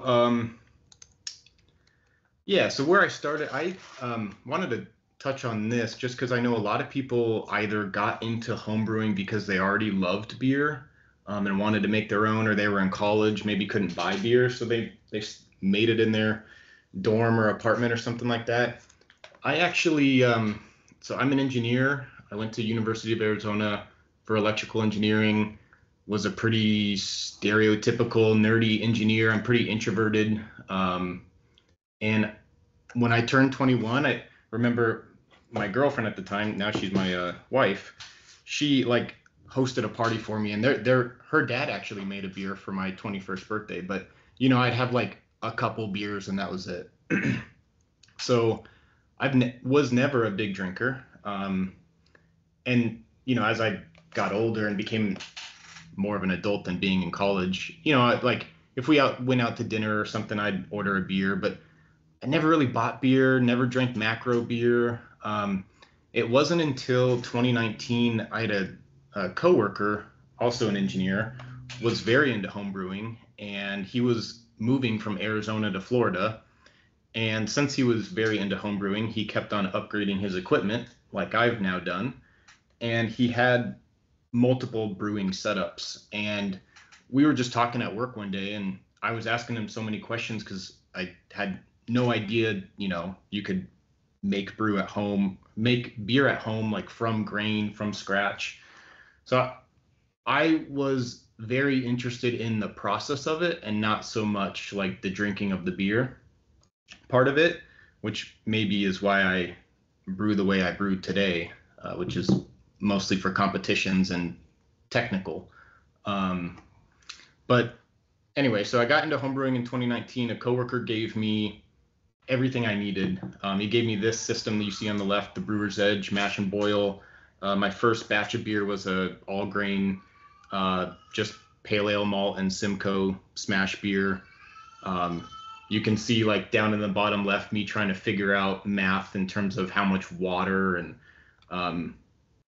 Um, yeah, so where I started, I wanted to touch on this just because I know a lot of people either got into homebrewing because they already loved beer and wanted to make their own, or they were in college, maybe couldn't buy beer, so they made it in their dorm or apartment or something like that. I actually, so I'm an engineer. I went to University of Arizona for electrical engineering, was a pretty stereotypical nerdy engineer. I'm pretty introverted. And when I turned 21, I remember my girlfriend at the time, now she's my wife, she like hosted a party for me, and her dad actually made a beer for my 21st birthday, but I'd have like a couple beers and that was it. So was never a big drinker. And as I got older and became more of an adult than being in college, like if we went out to dinner or something, I'd order a beer, but I never really bought beer, never drank macro beer. It wasn't until 2019 I had a coworker, also an engineer, was very into home brewing, and he was moving from Arizona to Florida. And since he was very into home brewing, he kept on upgrading his equipment, like I've now done. And he had multiple brewing setups. And we were just talking at work one day, and I was asking him so many questions because I had no idea, you could make beer at home, like from grain, from scratch. So I was very interested in the process of it and not so much like the drinking of the beer part of it, which maybe is why I brew the way I brew today, which is mostly for competitions and technical. But anyway, so I got into homebrewing in 2019. A coworker gave me everything I needed. He gave me this system that you see on the left, the Brewer's Edge mash and boil. My first batch of beer was a all grain, just pale ale malt and Simcoe smash beer. You can see like down in the bottom left, me trying to figure out math in terms of how much water. And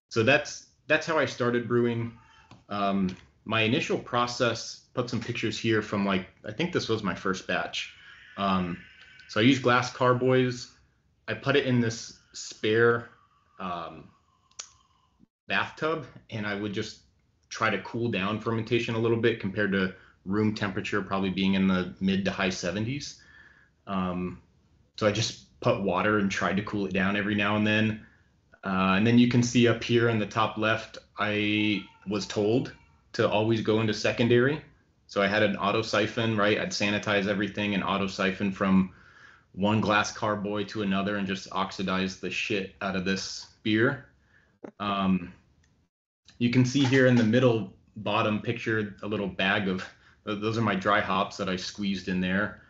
so that's how I started brewing. My initial process, put some pictures here from I think this was my first batch. So I used glass carboys. I put it in this spare bathtub, and I would just try to cool down fermentation a little bit compared to room temperature, probably being in the mid to high 70s. So I just put water and tried to cool it down every now and then. And then you can see up here in the top left, I was told to always go into secondary. So I had an auto siphon, right? I'd sanitize everything and auto siphon from one glass carboy to another and just oxidize the shit out of this beer. You can see here in the middle bottom picture a little bag of, those are my dry hops that I squeezed in there,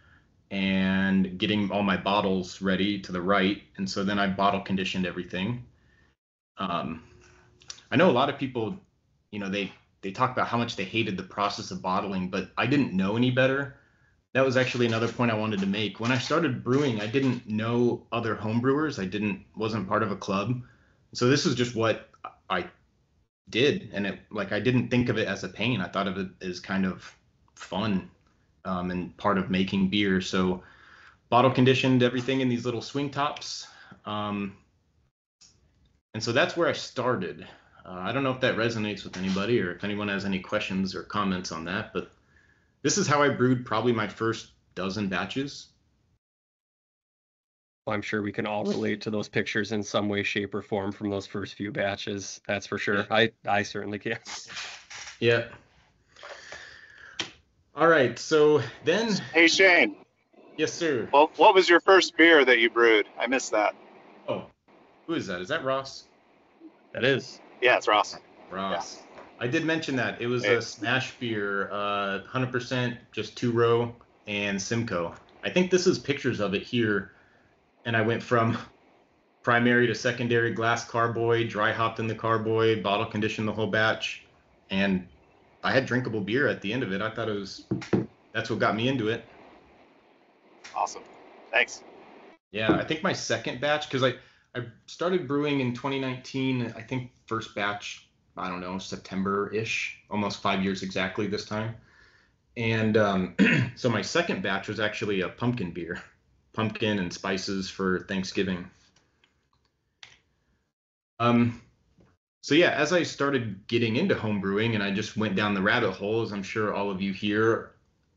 and getting all my bottles ready to the right. And so then I bottle conditioned everything. I know a lot of people, they talk about how much they hated the process of bottling, but I didn't know any better. That was actually another point I wanted to make. When I started brewing, I didn't know other home brewers. Wasn't part of a club. So this is just what I did. And I didn't think of it as a pain. I thought of it as kind of fun, and part of making beer. So bottle conditioned everything in these little swing tops. And so that's where I started. I don't know if that resonates with anybody or if anyone has any questions or comments on that, but this is how I brewed probably my first dozen batches. Well, I'm sure we can all relate to those pictures in some way, shape, or form from those first few batches. That's for sure. Yeah. I certainly can. Yeah. All right. So then. Hey, Shane. Yes, sir. Well, what was your first beer that you brewed? I missed that. Oh, who is that? Is that Ross? That is. Yeah, it's Ross. Ross. Yeah. I did mention that. It was a smash beer, 100% just 2-row and Simcoe. I think this is pictures of it here. And I went from primary to secondary, glass carboy, dry hopped in the carboy, bottle conditioned the whole batch. And I had drinkable beer at the end of it. I thought that's what got me into it. Awesome. Thanks. Yeah, I think my second batch, because I started brewing in 2019, I think first batch, I don't know, September-ish, almost 5 years exactly this time. And so my second batch was actually a pumpkin beer, pumpkin and spices for Thanksgiving. So yeah, as I started getting into home brewing and I just went down the rabbit hole, as I'm sure all of you here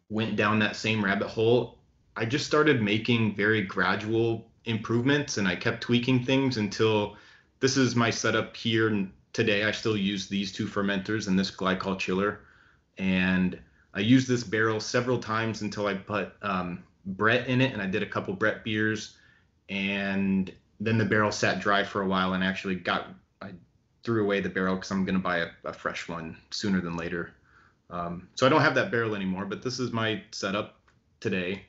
went down that same rabbit hole, I just started making very gradual improvements and I kept tweaking things until this is my setup here today. I still use these two fermenters and this glycol chiller. And I used this barrel several times until I put Brett in it, and I did a couple Brett beers, and then the barrel sat dry for a while, and I threw away the barrel because I'm going to buy a fresh one sooner than later. So I don't have that barrel anymore, but this is my setup today.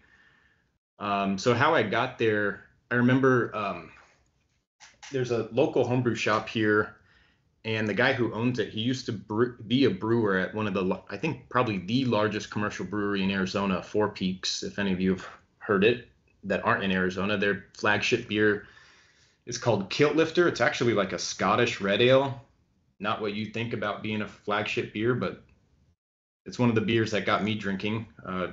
So how I got there, I remember there's a local homebrew shop here, and the guy who owns it, he used to be a brewer at one of the, I think probably the largest commercial brewery in Arizona, Four Peaks, if any of you have heard it that aren't in Arizona. Their flagship beer is called Kilt Lifter. It's actually like a Scottish red ale. Not what you think about being a flagship beer, but it's one of the beers that got me drinking a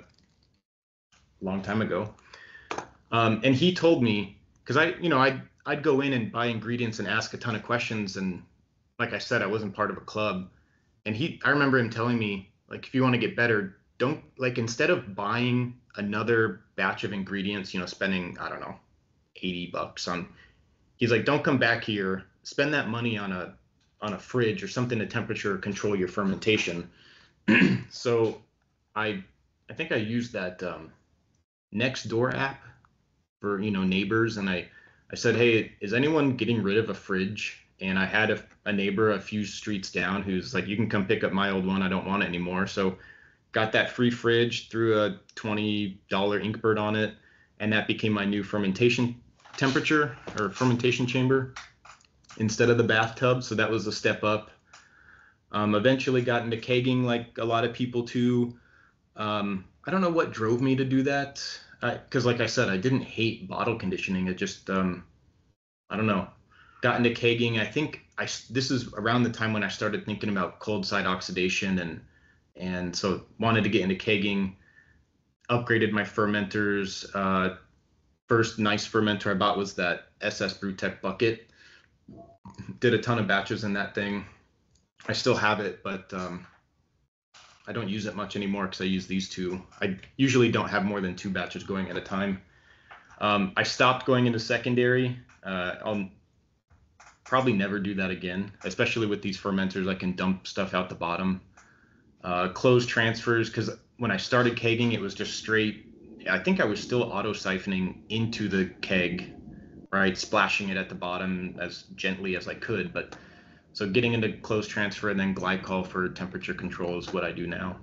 long time ago. And he told me, because I'd go in and buy ingredients and ask a ton of questions, and like I said, I wasn't part of a club. And I remember him telling me, like, if you want to get better, don't, like, instead of buying another batch of ingredients, spending, I don't know, $80 on, he's like, don't come back here, spend that money on a fridge or something to temperature control your fermentation. So I think I used that Nextdoor app for, neighbors. And I said, hey, is anyone getting rid of a fridge? And I had a neighbor a few streets down who's like, you can come pick up my old one. I don't want it anymore. So got that free fridge, threw a $20 Inkbird on it. And that became my new fermentation temperature or fermentation chamber instead of the bathtub. So that was a step up. Eventually got into kegging like a lot of people too. I don't know what drove me to do that. Because like I said, I didn't hate bottle conditioning. It just, I don't know. Got into kegging. I think this is around the time when I started thinking about cold side oxidation and so wanted to get into kegging. Upgraded my fermenters. First nice fermenter I bought was that SS Brewtech bucket. Did a ton of batches in that thing. I still have it, but I don't use it much anymore because I use these two. I usually don't have more than 2 batches going at a time. I stopped going into secondary. I'll probably never do that again, especially with these fermenters. I can dump stuff out the bottom. Closed transfers, because when I started kegging, it was just straight. I think I was still auto siphoning into the keg, right? Splashing it at the bottom as gently as I could. But so getting into closed transfer and then glycol for temperature control is what I do now.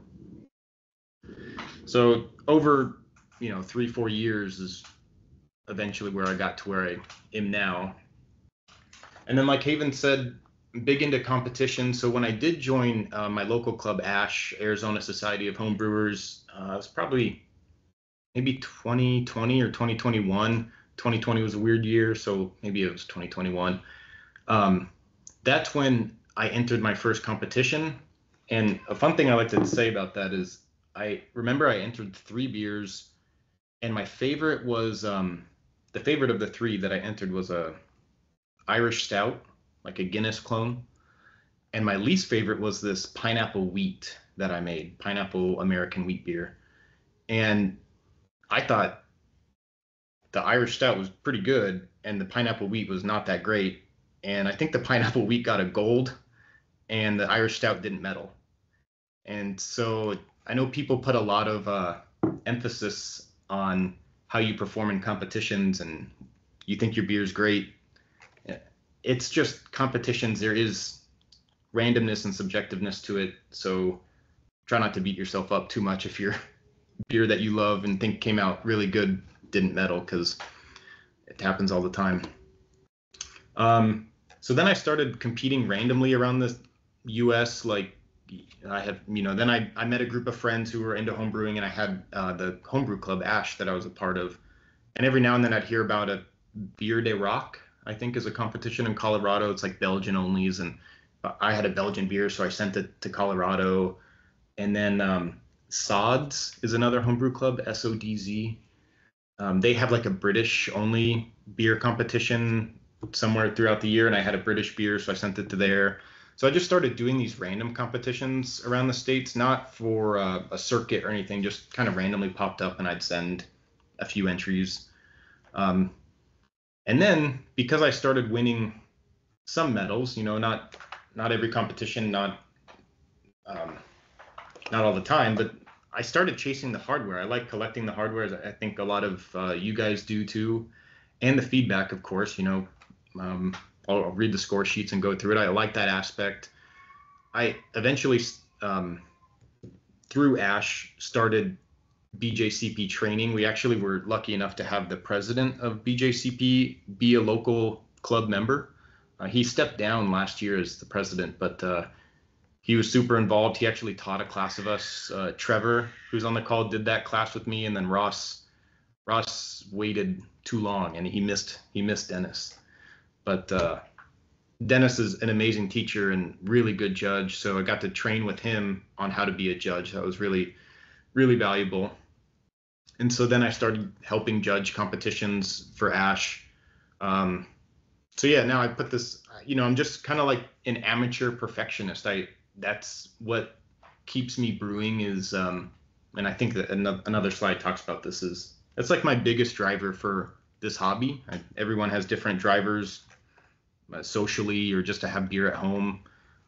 So over, 3-4 years is eventually where I got to where I am now. And then, like Haven said, big into competition. So when I did join my local club, ASH, Arizona Society of Homebrewers, it was probably maybe 2020 or 2021. 2020 was a weird year, so maybe it was 2021. That's when I entered my first competition. And a fun thing I like to say about that is I remember I entered 3 beers, and my favorite was the favorite of the 3 that I entered was a Irish stout, like a Guinness clone. And my least favorite was this pineapple wheat that I made, pineapple American wheat beer. And I thought the Irish stout was pretty good and the pineapple wheat was not that great. And I think the pineapple wheat got a gold and the Irish stout didn't medal. And so I know people put a lot of emphasis on how you perform in competitions and you think your beer's great. It's just competitions. There is randomness and subjectiveness to it. So try not to beat yourself up too much if your beer that you love and think came out really good didn't medal, because it happens all the time. So then I started competing randomly around the US. Like I have, then I met a group of friends who were into homebrewing, and I had the homebrew club ASH that I was a part of. And every now and then I'd hear about a Beer de Rock, I think, is a competition in Colorado. It's like Belgian onlys, and I had a Belgian beer, so I sent it to Colorado. And then Sods is another homebrew club, SODZ. They have like a British only beer competition somewhere throughout the year, and I had a British beer, so I sent it to there. So I just started doing these random competitions around the States, not for a circuit or anything, just kind of randomly popped up, and I'd send a few entries. And then because I started winning some medals, you know, not every competition, not all the time, but I started chasing the hardware. I like collecting the hardware. I think a lot of you guys do too, and the feedback, of course. You know, I'll read the score sheets and go through it. I like that aspect. I eventually, through Ash, started BJCP training. We actually were lucky enough to have the president of BJCP be a local club member. He stepped down last year as the president, but he was super involved. He actually taught a class of us. Trevor, who's on the call, did that class with me, and then Ross waited too long, and he missed Dennis. But Dennis is an amazing teacher and really good judge, so I got to train with him on how to be a judge. That was really, really valuable. And so then I started helping judge competitions for Ash. So yeah, now I put this, you know, I'm just kind of like an amateur perfectionist. That's what keeps me brewing is, and I think that another slide talks about this, is that's like my biggest driver for this hobby. Everyone has different drivers, socially or just to have beer at home.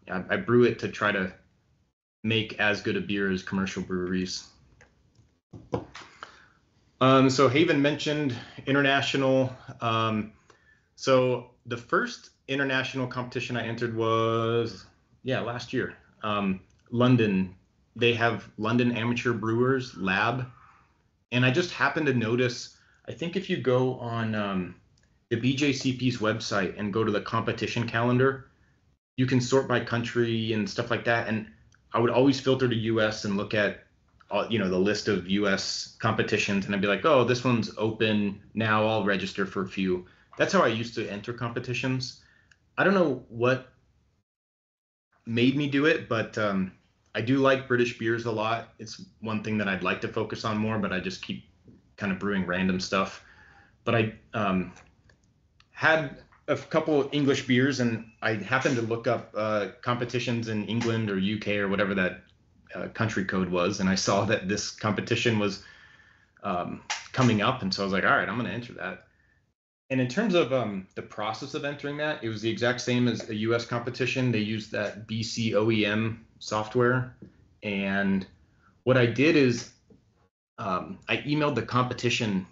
I brew it to try to make as good a beer as commercial breweries. So Haven mentioned international. So the first international competition I entered was, last year. London. They have London Amateur Brewers Lab. And I just happened to notice, I think if you go on the BJCP's website and go to the competition calendar, you can sort by country and stuff like that. And I would always filter to US and look at, you know, the list of US competitions, and I'd be like, oh, this one's open now, I'll register for a few. That's how I used to enter competitions. I don't know what made me do it, but I do like British beers a lot. It's one thing that I'd like to focus on more, but I just keep kind of brewing random stuff. But I had a couple English beers, and I happened to look up competitions in England or UK or whatever that country code was, and I saw that this competition was coming up, and so I was like, all right, I'm going to enter that. And in terms of the process of entering that, it was the exact same as a US competition. They used that BC OEM software, and what I did is I emailed the competition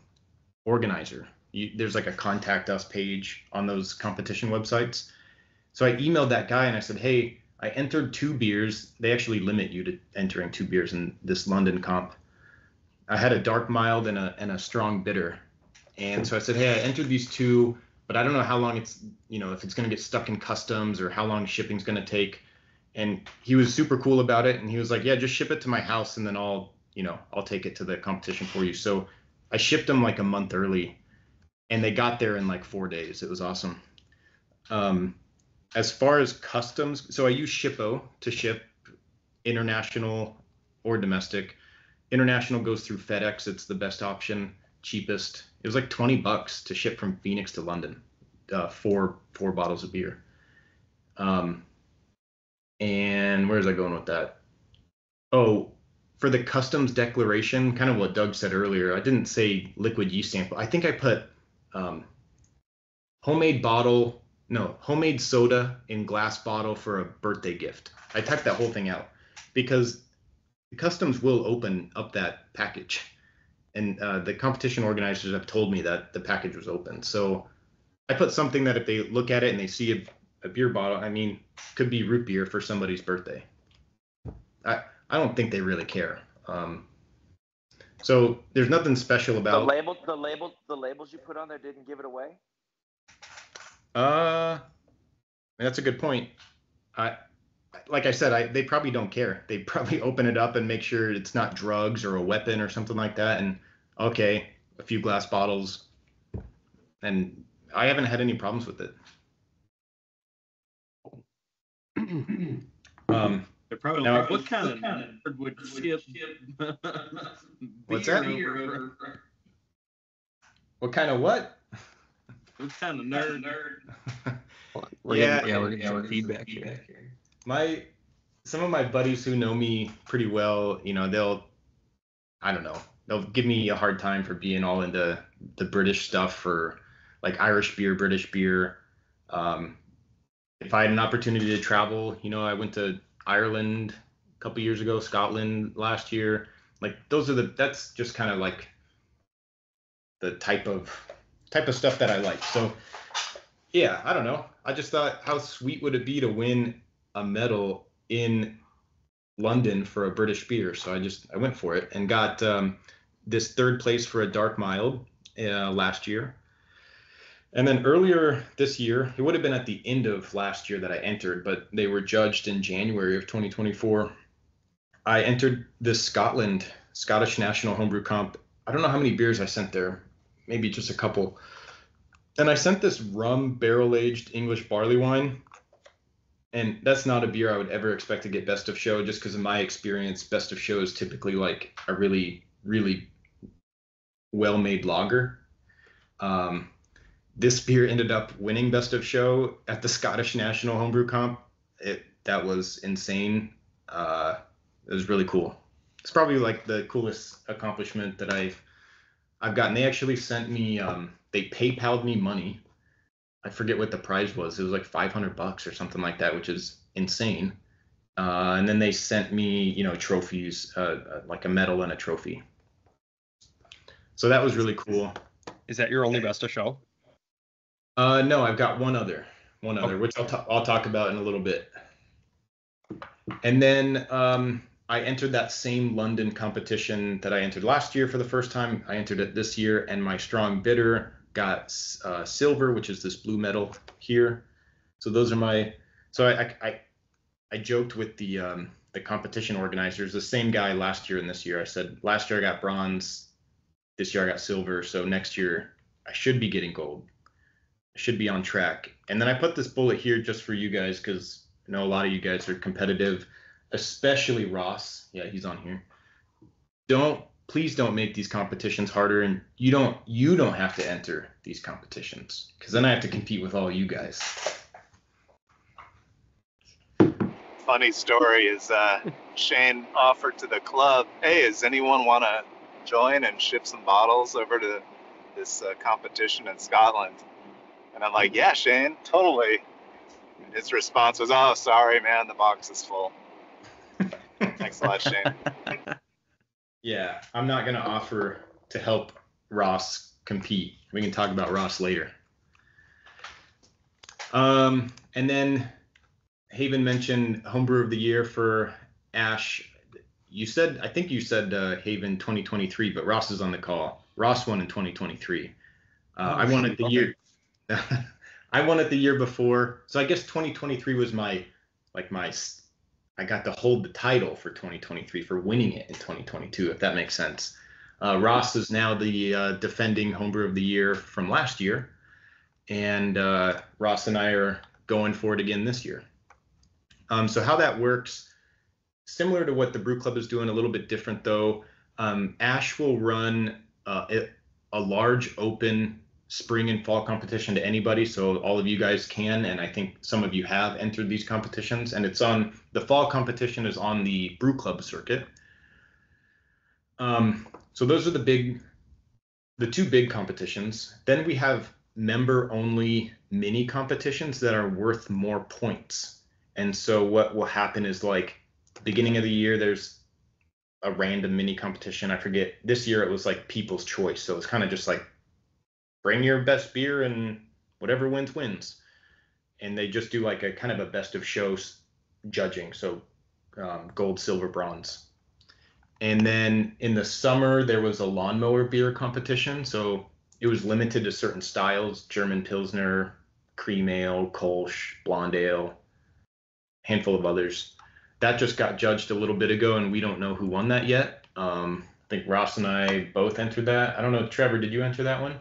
organizer. There's like a contact us page on those competition websites. So I emailed that guy and I said, hey, I entered 2 beers. They actually limit you to entering 2 beers in this London comp. I had a dark mild and a strong bitter. And so I said, hey, I entered these 2, but I don't know how long it's, you know, if it's going to get stuck in customs or how long shipping's going to take. And he was super cool about it. And he was like, yeah, just ship it to my house and then I'll take it to the competition for you. So I shipped them like a month early, and they got there in like 4 days. It was awesome. As far as customs, so I use Shippo to ship international or domestic. International goes through FedEx. It's the best option, cheapest. It was like $20 to ship from Phoenix to London, 4 bottles of beer. And where was I going with that? Oh, for the customs declaration, kind of what Doug said earlier, I didn't say liquid yeast sample. I think I put homemade soda in glass bottle for a birthday gift. I typed that whole thing out because the customs will open up that package. And the competition organizers have told me that the package was open. So I put something that if they look at it and they see a beer bottle, I mean, could be root beer for somebody's birthday. I don't think they really care. So there's nothing special about the labels you put on there didn't give it away. That's a good point. Like I said, they probably don't care. They probably open it up and make sure it's not drugs or a weapon or something like that. And okay, a few glass bottles, and I haven't had any problems with it. They're probably Now, like, what kind of nerd would ship What's beer that? over? What kind of what? What kind of nerd? We're getting some feedback here. Some of my buddies who know me pretty well, they'll give me a hard time for being all into the British stuff, for like Irish beer, British beer. If I had an opportunity to travel, I went to Ireland a couple years ago, Scotland last year. Like that's just kind of like the type of stuff that I like. So yeah, I don't know. I just thought, how sweet would it be to win a medal in London for a British beer? So I went for it and got this third place for a dark mild last year. And then earlier this year, it would have been at the end of last year that I entered, but they were judged in January of 2024. I entered this Scottish National Homebrew Comp. I don't know how many beers I sent there, maybe just a couple. And I sent this rum barrel-aged English barley wine. And that's not a beer I would ever expect to get best of show, just because in my experience, best of show is typically like a really, really well-made lager. This beer ended up winning best of show at the Scottish National Homebrew Comp. That was insane. It was really cool. It's probably like the coolest accomplishment that I've gotten. They actually sent me, they PayPal'd me money. I forget what the prize was. It was like $500 or something like that, which is insane. And then they sent me, trophies, like a medal and a trophy. So that was really cool. Is that your only best of show? No, I've got one other, Okay. which I'll talk about in a little bit. And then I entered that same London competition that I entered last year for the first time. I entered it this year, and my strong bitter got silver, which is this blue medal here. So those are my. So I joked with the competition organizers, the same guy last year and this year. I said last year I got bronze, this year I got silver. So next year I should be getting gold. I should be on track. And then I put this bullet here just for you guys, because I know a lot of you guys are competitive, especially Ross. Yeah, he's on here. Please don't make these competitions harder, and you don't have to enter these competitions, because then I have to compete with all you guys. Funny story is Cheyne offered to the club, hey, does anyone want to join and ship some bottles over to this competition in Scotland? And I'm like, yeah, Cheyne, totally. And his response was, oh, sorry, man, the box is full. Thanks a lot, Cheyne. Yeah, I'm not going to offer to help Ross compete. We can talk about Ross later. And then Haven mentioned Homebrewer of the Year for Ash. I think you said Haven 2023, but Ross is on the call. Ross won in 2023. I won it the year. I won it the year before. So I guess 2023 was I got to hold the title for 2023 for winning it in 2022, if that makes sense. Ross is now the defending Homebrewer of the Year from last year. And Ross and I are going for it again this year. So how that works, similar to what the Brew Club is doing, a little bit different though. Ash will run a large open spring and fall competition to anybody, so all of you guys can, and I think some of you have entered these competitions, and the fall competition is on the Brew Club circuit. So those are the two big competitions. Then we have member only mini competitions that are worth more points. And so what will happen is, like, beginning of the year, there's a random mini competition. I forget, this year it was like People's Choice, so it's kind of just like bring your best beer and whatever wins. And they just do like a kind of a best of shows judging. So gold, silver, bronze. And then in the summer, there was a lawnmower beer competition. So it was limited to certain styles: German Pilsner, cream ale, Kolsch, blonde ale, handful of others. That just got judged a little bit ago, and we don't know who won that yet. I think Ross and I both entered that. I don't know, Trevor, did you enter that one?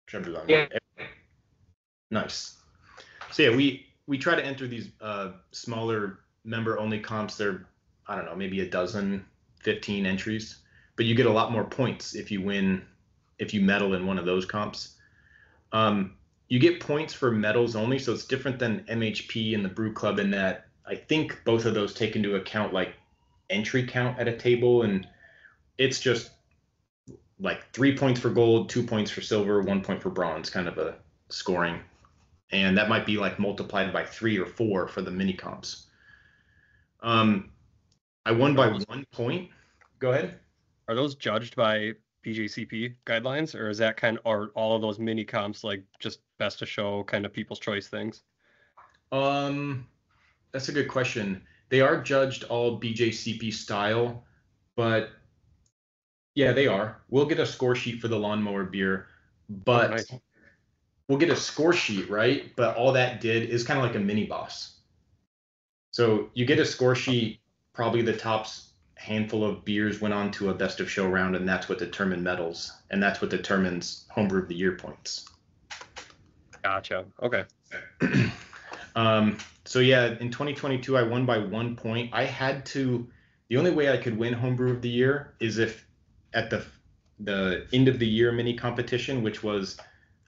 Trevor's on. Yeah. Nice. So yeah, we try to enter these smaller member-only comps. They're, I don't know, maybe a dozen, 15 entries, but you get a lot more points if you medal in one of those comps. You get points for medals only, so it's different than MHP and the Brew Club in that I think both of those take into account like entry count at a table, and it's just like 3 points for gold, 2 points for silver, 1 point for bronze, kind of a scoring. And that might be like multiplied by 3 or 4 for the mini comps. I won by 1 point. Go ahead. Are those judged by BJCP guidelines, or is that or all of those mini comps like just best of show kind of people's choice things? That's a good question. They are judged all BJCP style, but yeah, they are. We'll get a score sheet for the lawnmower beer, but nice. We'll get a score sheet, right? But all that did is kind of like a mini boss. So you get a score sheet, probably the top handful of beers went on to a best of show round, and that's what determined medals, and that's what determines homebrew of the year points. Gotcha. Okay. So yeah, in 2022, I won by 1 point. The only way I could win homebrew of the year is if at the end of the year mini competition, which was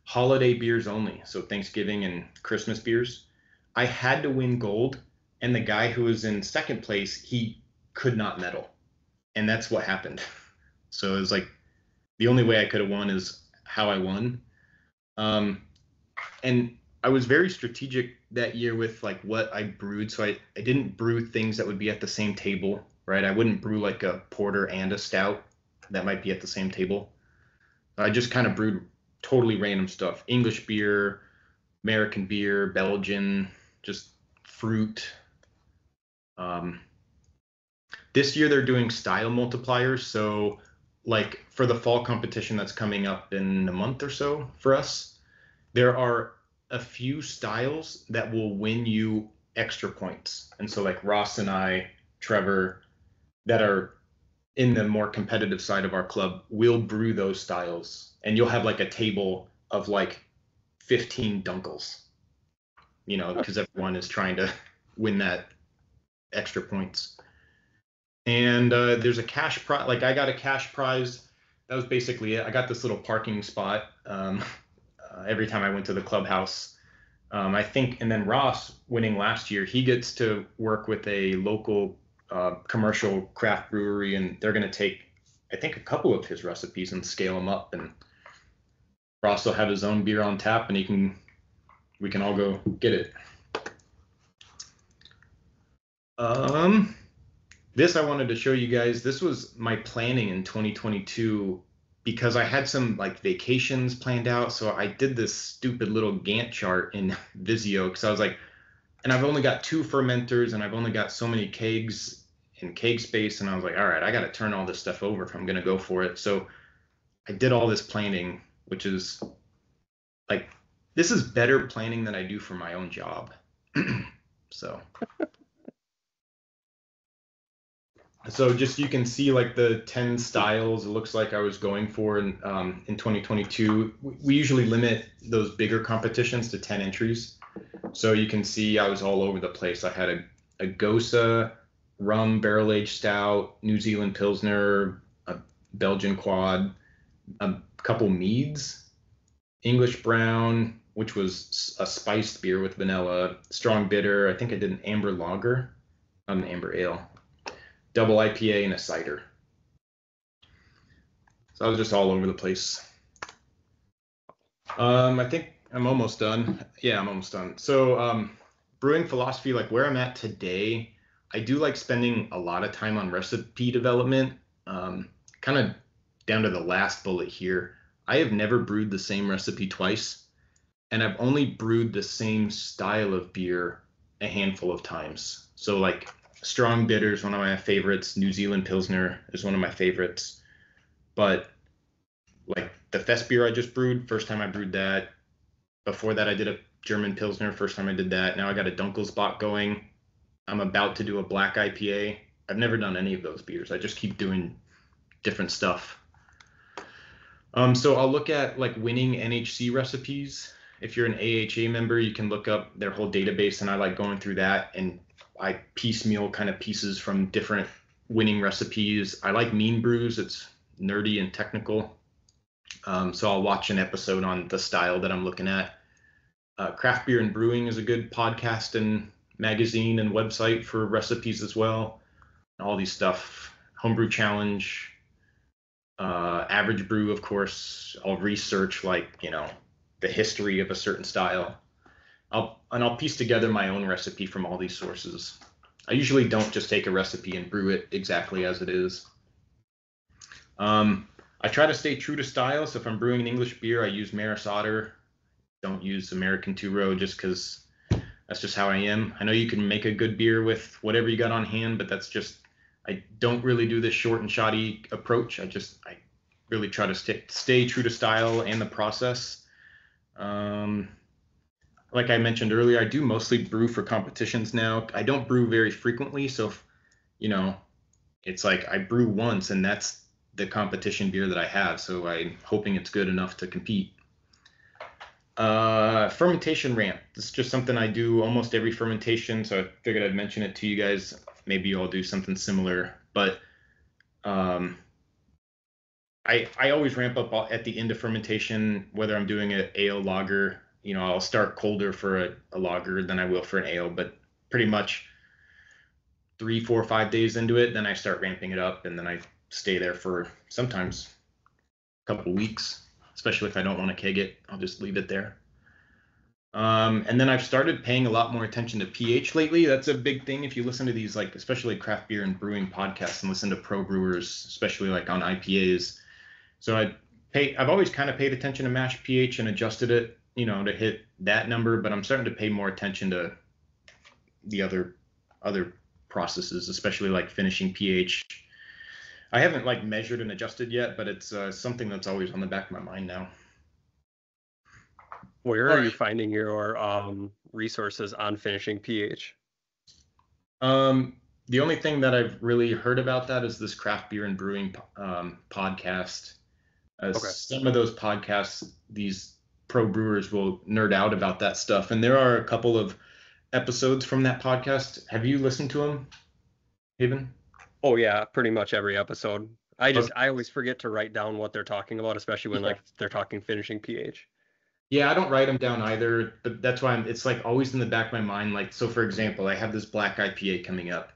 holiday beers only, so Thanksgiving and Christmas beers, I had to win gold, and the guy who was in second place, he could not medal, and that's what happened. So it was like the only way I could have won is how I won. And I was very strategic that year with like what I brewed. So I didn't brew things that would be at the same table, right? I wouldn't brew like a porter and a stout that might be at the same table. I just kind of brewed totally random stuff. English beer, American beer, Belgian, just fruit. This year they're doing style multipliers. So like for the fall competition that's coming up in a month or so for us, there are a few styles that will win you extra points. And so like Ross and I, Trevor, that are in the more competitive side of our club, will brew those styles. And you'll have like a table of like 15 dunkels, you know, because everyone is trying to win that extra points. And there's a cash prize. Like I got a cash prize. That was basically it. I got this little parking spot every time I went to the clubhouse. I think, and then Ross winning last year, he gets to work with a local commercial craft brewery, and they're going to take, I think, a couple of his recipes and scale them up. And Ross will have his own beer on tap, and we can all go get it. This I wanted to show you guys. This was my planning in 2022 because I had some like vacations planned out. So I did this stupid little Gantt chart in Visio because I was like, and I've only got 2 fermenters and I've only got so many kegs in keg space. And I was like, all right, I got to turn all this stuff over if I'm going to go for it. So I did all this planning, which is like, this is better planning than I do for my own job. So just you can see like the 10 styles it looks like I was going for in 2022. We usually limit those bigger competitions to 10 entries. So you can see I was all over the place. I had a Gosa rum barrel-aged stout, New Zealand Pilsner, a Belgian quad, a couple meads, English brown, which was a spiced beer with vanilla, strong bitter. I think I did an amber lager, an amber ale, double IPA, and a cider. So I was just all over the place. I think I'm almost done. Yeah, I'm almost done. So brewing philosophy, like where I'm at today, I do like spending a lot of time on recipe development. Kind of down to the last bullet here. I have never brewed the same recipe twice, and I've only brewed the same style of beer a handful of times. So like strong bitter is one of my favorites. New Zealand Pilsner is one of my favorites. But like the Fest beer I just brewed, first time I brewed that. Before that, I did a German Pilsner, first time I did that. Now I got a Dunkelsbach going. I'm about to do a black IPA. I've never done any of those beers. I just keep doing different stuff. So I'll look at like winning NHC recipes, if you're an AHA member, you can look up their whole database, and I like going through that, and I piecemeal kind of pieces from different winning recipes. I like Mean Brews. It's nerdy and technical. So I'll watch an episode on the style that I'm looking at. Craft Beer and Brewing is a good podcast and magazine and website for recipes as well. All these stuff. Homebrew Challenge, Average Brew, of course. I'll research, like, you know, the history of a certain style. I'll piece together my own recipe from all these sources. I usually don't just take a recipe and brew it exactly as it is. I try to stay true to style. So if I'm brewing an English beer, I use Maris Otter. Don't use American Two-Row just because that's just how I am. I know you can make a good beer with whatever you got on hand, but that's just, I don't really do this short and shoddy approach. I really try to stay true to style and the process. Like I mentioned earlier, I do mostly brew for competitions now. I don't brew very frequently. So, you know, it's like I brew once and that's the competition beer that I have. So I'm hoping it's good enough to compete. Fermentation ramp. This is just something I do almost every fermentation. So I figured I'd mention it to you guys. Maybe you'll do something similar, but I always ramp up at the end of fermentation, whether I'm doing an ale lager. You know, I'll start colder for a lager than I will for an ale, but pretty much 3, 4, 5 days into it, then I start ramping it up, and then I stay there for sometimes a couple weeks, especially if I don't want to keg it. I'll just leave it there. And then I've started paying a lot more attention to pH lately. That's a big thing. If you listen to these, like, especially craft beer and brewing podcasts, and listen to pro brewers, especially like on IPAs. So I've always kind of paid attention to mash pH and adjusted it, you know, to hit that number, but I'm starting to pay more attention to the other processes, especially like finishing pH. I haven't like measured and adjusted yet, but it's something that's always on the back of my mind now. Where are you finding your resources on finishing pH? The only thing that I've really heard about that is this craft beer and brewing podcast. Okay. Some of those podcasts, these pro brewers will nerd out about that stuff, and there are a couple of episodes from that podcast. Have you listened to them, Haven? Oh yeah, pretty much every episode. I always forget to write down what they're talking about, especially when like they're talking finishing pH. Yeah, I don't write them down either, but that's why it's like always in the back of my mind. Like, so for example, I have this black IPA coming up,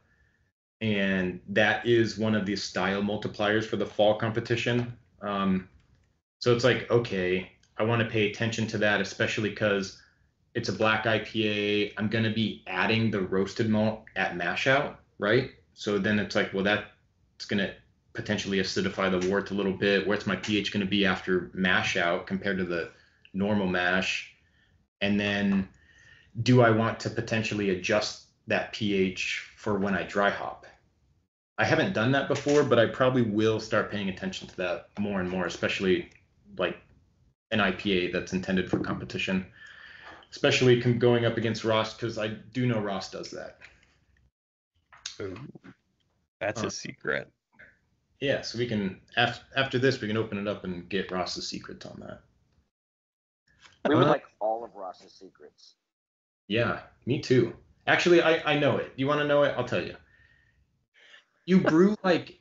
and that is one of the style multipliers for the fall competition. So it's like, okay, I want to pay attention to that, especially because it's a black IPA. I'm going to be adding the roasted malt at mash out, right? So then it's like, well, that's going to potentially acidify the wort a little bit. Where's my pH going to be after mash out compared to the normal mash? And then do I want to potentially adjust that pH for when I dry hop? I haven't done that before, but I probably will start paying attention to that more and more, especially like an IPA that's intended for competition, especially going up against Ross, because I do know Ross does that. Ooh, that's a secret. Yeah, so we can, after this, we can open it up and get Ross's secrets on that. We would like all of Ross's secrets. Yeah, me too. Actually, I know it. You want to know it? I'll tell you. You brew like,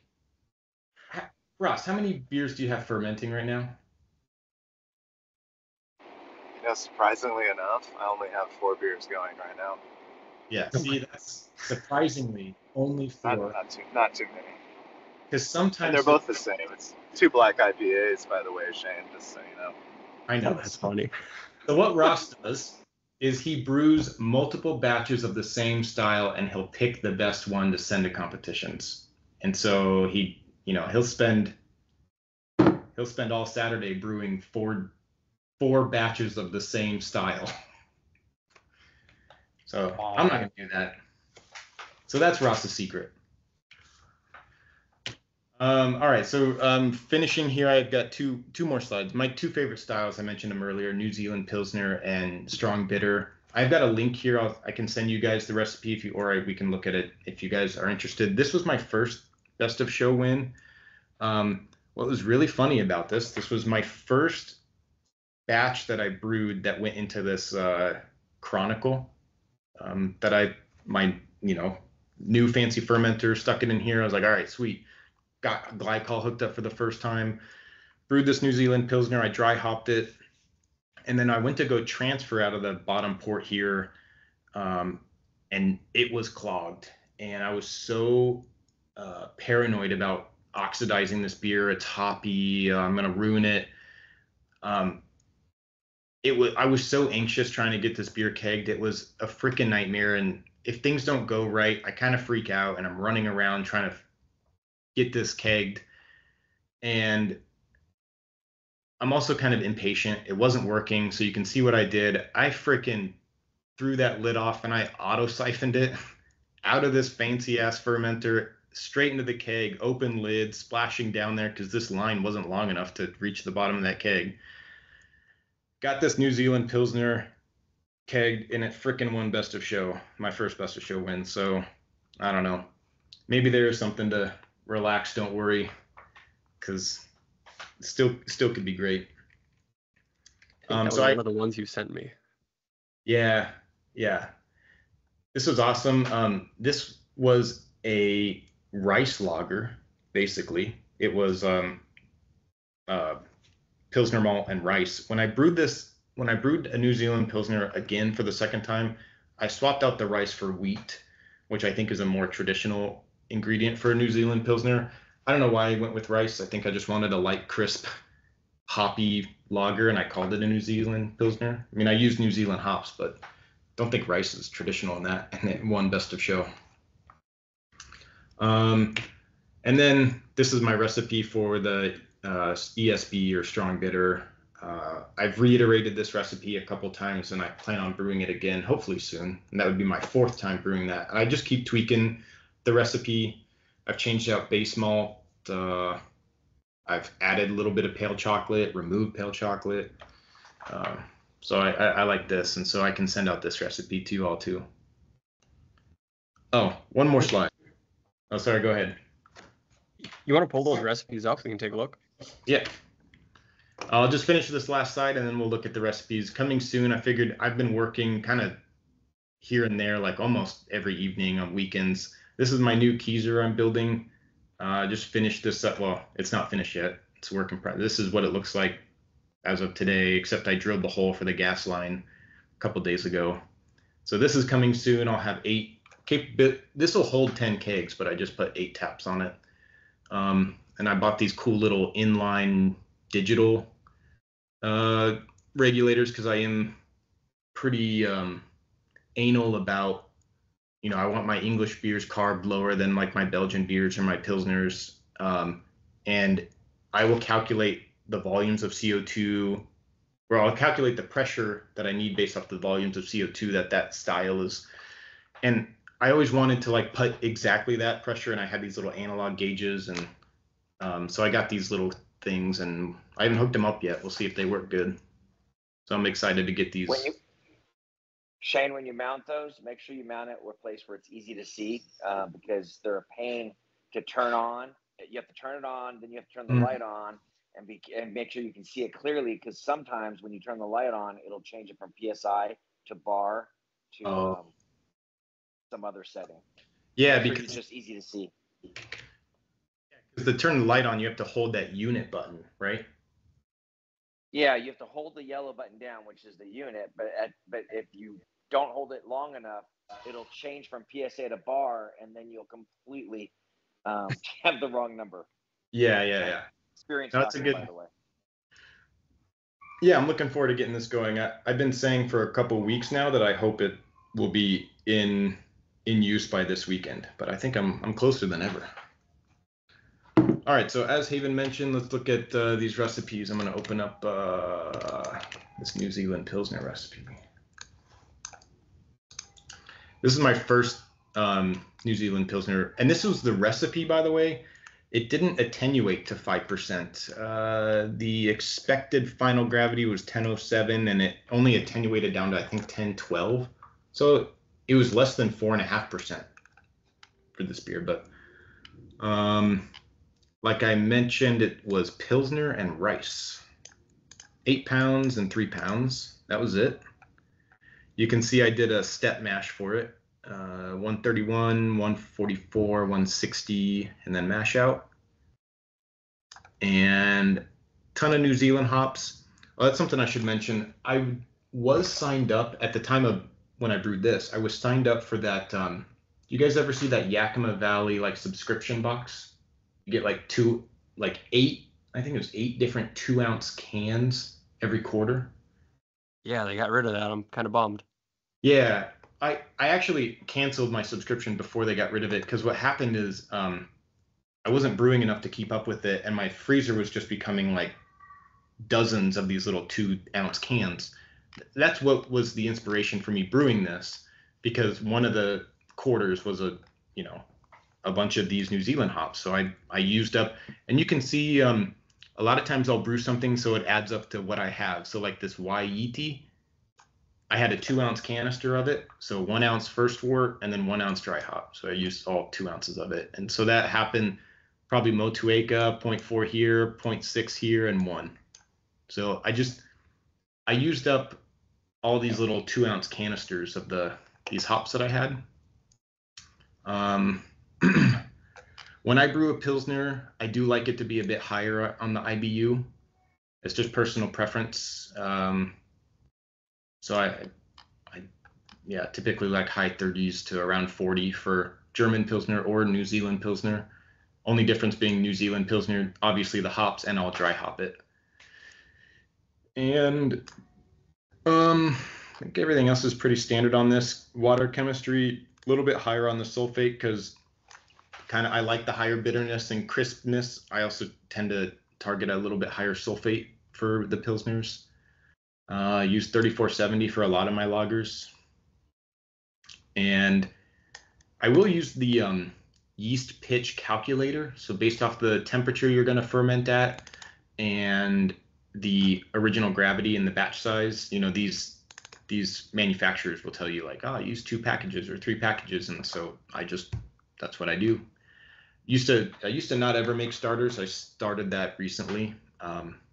Ross, how many beers do you have fermenting right now? You know, surprisingly enough, I only have 4 beers going right now. Yeah, see, that's surprisingly only 4. Not too many. Because sometimes And they're both the same. It's 2 black IPAs, by the way, Shane, just so you know. I know. Oh, that's funny. So what Ross does is he brews multiple batches of the same style, and he'll pick the best one to send to competitions. And so he'll spend all Saturday brewing four batches of the same style. So I'm not gonna do that. So that's Ross's secret. All right, so finishing here, I've got two more slides. My 2 favorite styles, I mentioned them earlier, New Zealand Pilsner and Strong Bitter. I've got a link here. I can send you guys the recipe we can look at it if you guys are interested. This was my first Best of Show win. What was really funny about this was my first batch that I brewed that went into this Chronicle that my new fancy fermenter, stuck it in here. I was like, all right, sweet. Got glycol hooked up for the first time. Brewed this New Zealand Pilsner. I dry hopped it. And then I went to go transfer out of the bottom port here. And it was clogged. And I was so paranoid about oxidizing this beer. It's hoppy. I'm going to ruin it. I was so anxious trying to get this beer kegged. It was a freaking nightmare. And if things don't go right, I kind of freak out and I'm running around trying to get this kegged. And I'm also kind of impatient. It wasn't working. So you can see what I did. I freaking threw that lid off and I auto siphoned it out of this fancy ass fermenter straight into the keg, open lid, splashing down there because this line wasn't long enough to reach the bottom of that keg. Got this New Zealand Pilsner kegged and it freaking won best of show, my first best of show win. So I don't know. Maybe there is something to relax, don't worry, because still could be great. That was one of the ones you sent me. Yeah. This was awesome. This was a rice lager, basically. It was Pilsner malt and rice. When I brewed a New Zealand Pilsner again for the second time, I swapped out the rice for wheat, which I think is a more traditional ingredient for a New Zealand Pilsner. I don't know why I went with rice. I think I just wanted a light, crisp, hoppy lager, and I called it a New Zealand Pilsner. I mean, I used New Zealand hops, but don't think rice is traditional in that, and it won best of show. And then this is my recipe for the ESB or strong bitter. I've reiterated this recipe a couple times, and I plan on brewing it again, hopefully soon. And that would be my 4th time brewing that. And I just keep tweaking the recipe. I've changed out base malt. I've added a little bit of pale chocolate, removed pale chocolate. So I like this, and so I can send out this recipe to you all too. Oh, one more slide. Oh, sorry, go ahead. You want to pull those recipes up? We can take a look. Yeah. I'll just finish this last slide, and then we'll look at the recipes. Coming soon, I figured I've been working kind of here and there, like almost every evening on weekends. This is my new Keyser I'm building. Just finished this up. Well, it's not finished yet. It's a work in progress. This is what it looks like as of today, except I drilled the hole for the gas line a couple days ago. So this is coming soon. I'll have 8. This will hold 10 kegs, but I just put 8 taps on it. And I bought these cool little inline digital regulators because I am pretty anal about, I want my English beers carb lower than like my Belgian beers or my Pilsners. And I will calculate the volumes of CO2, or I'll calculate the pressure that I need based off the volumes of CO2 that style is. And I always wanted to like put exactly that pressure, and I had these little analog gauges, and so I got these little things, and I haven't hooked them up yet. We'll see if they work good. So I'm excited to get these. Shane, when you mount those, make sure you mount it in a place where it's easy to see, because they're a pain to turn on. You have to turn it on, then you have to turn the light on, and make sure you can see it clearly, because sometimes when you turn the light on, it'll change it from PSI to bar to some other setting. Yeah, because because it's just easy to see. Because to turn the light on, you have to hold that unit button, right? Yeah, you have to hold the yellow button down, which is the unit. But if you don't hold it long enough, it'll change from PSA to bar, and then you'll completely have the wrong number. Yeah. Experience. That's a good. By the way. Yeah, I'm looking forward to getting this going. I've been saying for a couple of weeks now that I hope it will be in use by this weekend, but I think I'm closer than ever. All right, so as Haven mentioned, let's look at these recipes. I'm going to open up this New Zealand Pilsner recipe. This is my first New Zealand Pilsner, and this was the recipe, by the way. It didn't attenuate to 5%. The expected final gravity was 1007, and it only attenuated down to, I think, 1012. So it was less than 4.5% for this beer. But like I mentioned, it was Pilsner and rice. 8 pounds and 3 pounds. That was it. You can see I did a step mash for it. 131, 144, 160, and then mash out. And ton of New Zealand hops. Oh, that's something I should mention. I was signed up at the time of when I brewed this. I was signed up for that. You guys ever see that Yakima Valley like subscription box? You get like eight, I think it was 8 different 2-ounce cans every quarter. Yeah, they got rid of that. I'm kind of bummed. Yeah, I actually canceled my subscription before they got rid of it because what happened is I wasn't brewing enough to keep up with it, and my freezer was just becoming like dozens of these little 2-ounce cans. That's what was the inspiration for me brewing this, because one of the quarters was a bunch of these New Zealand hops. So I used up, and you can see a lot of times I'll brew something so it adds up to what I have. So like this Waihiti, I had a 2-ounce canister of it. So 1 ounce first wort and then 1 ounce dry hop. So I used all 2 ounces of it. And so that happened probably Motueka, 0.4 here, 0.6 here, and 1. So I used up all these little 2-ounce canisters of these hops that I had. When I brew a Pilsner, I do like it to be a bit higher on the IBU. It's just personal preference. So I typically like high 30s to around 40 for German Pilsner or New Zealand Pilsner. Only difference being New Zealand Pilsner, obviously the hops, and I'll dry hop it. And I think everything else is pretty standard on this. Water chemistry, a little bit higher on the sulfate because I like the higher bitterness and crispness. I also tend to target a little bit higher sulfate for the Pilsners. I use 3470 for a lot of my lagers. And I will use the yeast pitch calculator. So based off the temperature you're going to ferment at and the original gravity and the batch size, these manufacturers will tell you like, use 2 packages or 3 packages. And so that's what I do. I used to not ever make starters. I started that recently.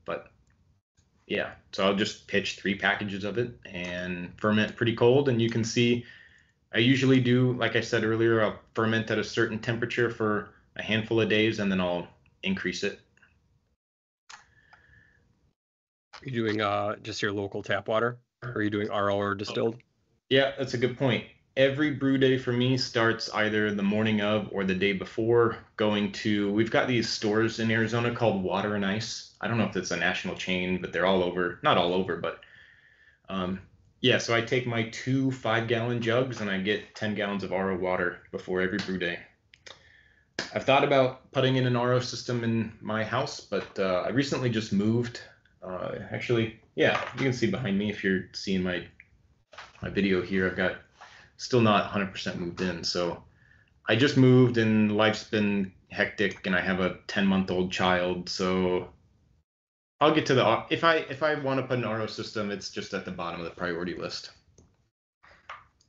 But yeah, so I'll just pitch 3 packages of it and ferment pretty cold. And you can see I usually do, like I said earlier, I'll ferment at a certain temperature for a handful of days and then I'll increase it. Are you doing just your local tap water? Or are you doing RO or distilled? Yeah, that's a good point. Every brew day for me starts either the morning of or the day before we've got these stores in Arizona called Water and Ice. I don't know if it's a national chain, but they're all over, not all over, but yeah, so I take my 2 5-gallon jugs and I get 10 gallons of RO water before every brew day. I've thought about putting in an RO system in my house, but I recently just moved. Actually, yeah, you can see behind me if you're seeing my video here. I've got still not 100% moved in. So I just moved and life's been hectic and I have a 10-month-old child. So I'll get to if I want to put an RO system, it's just at the bottom of the priority list.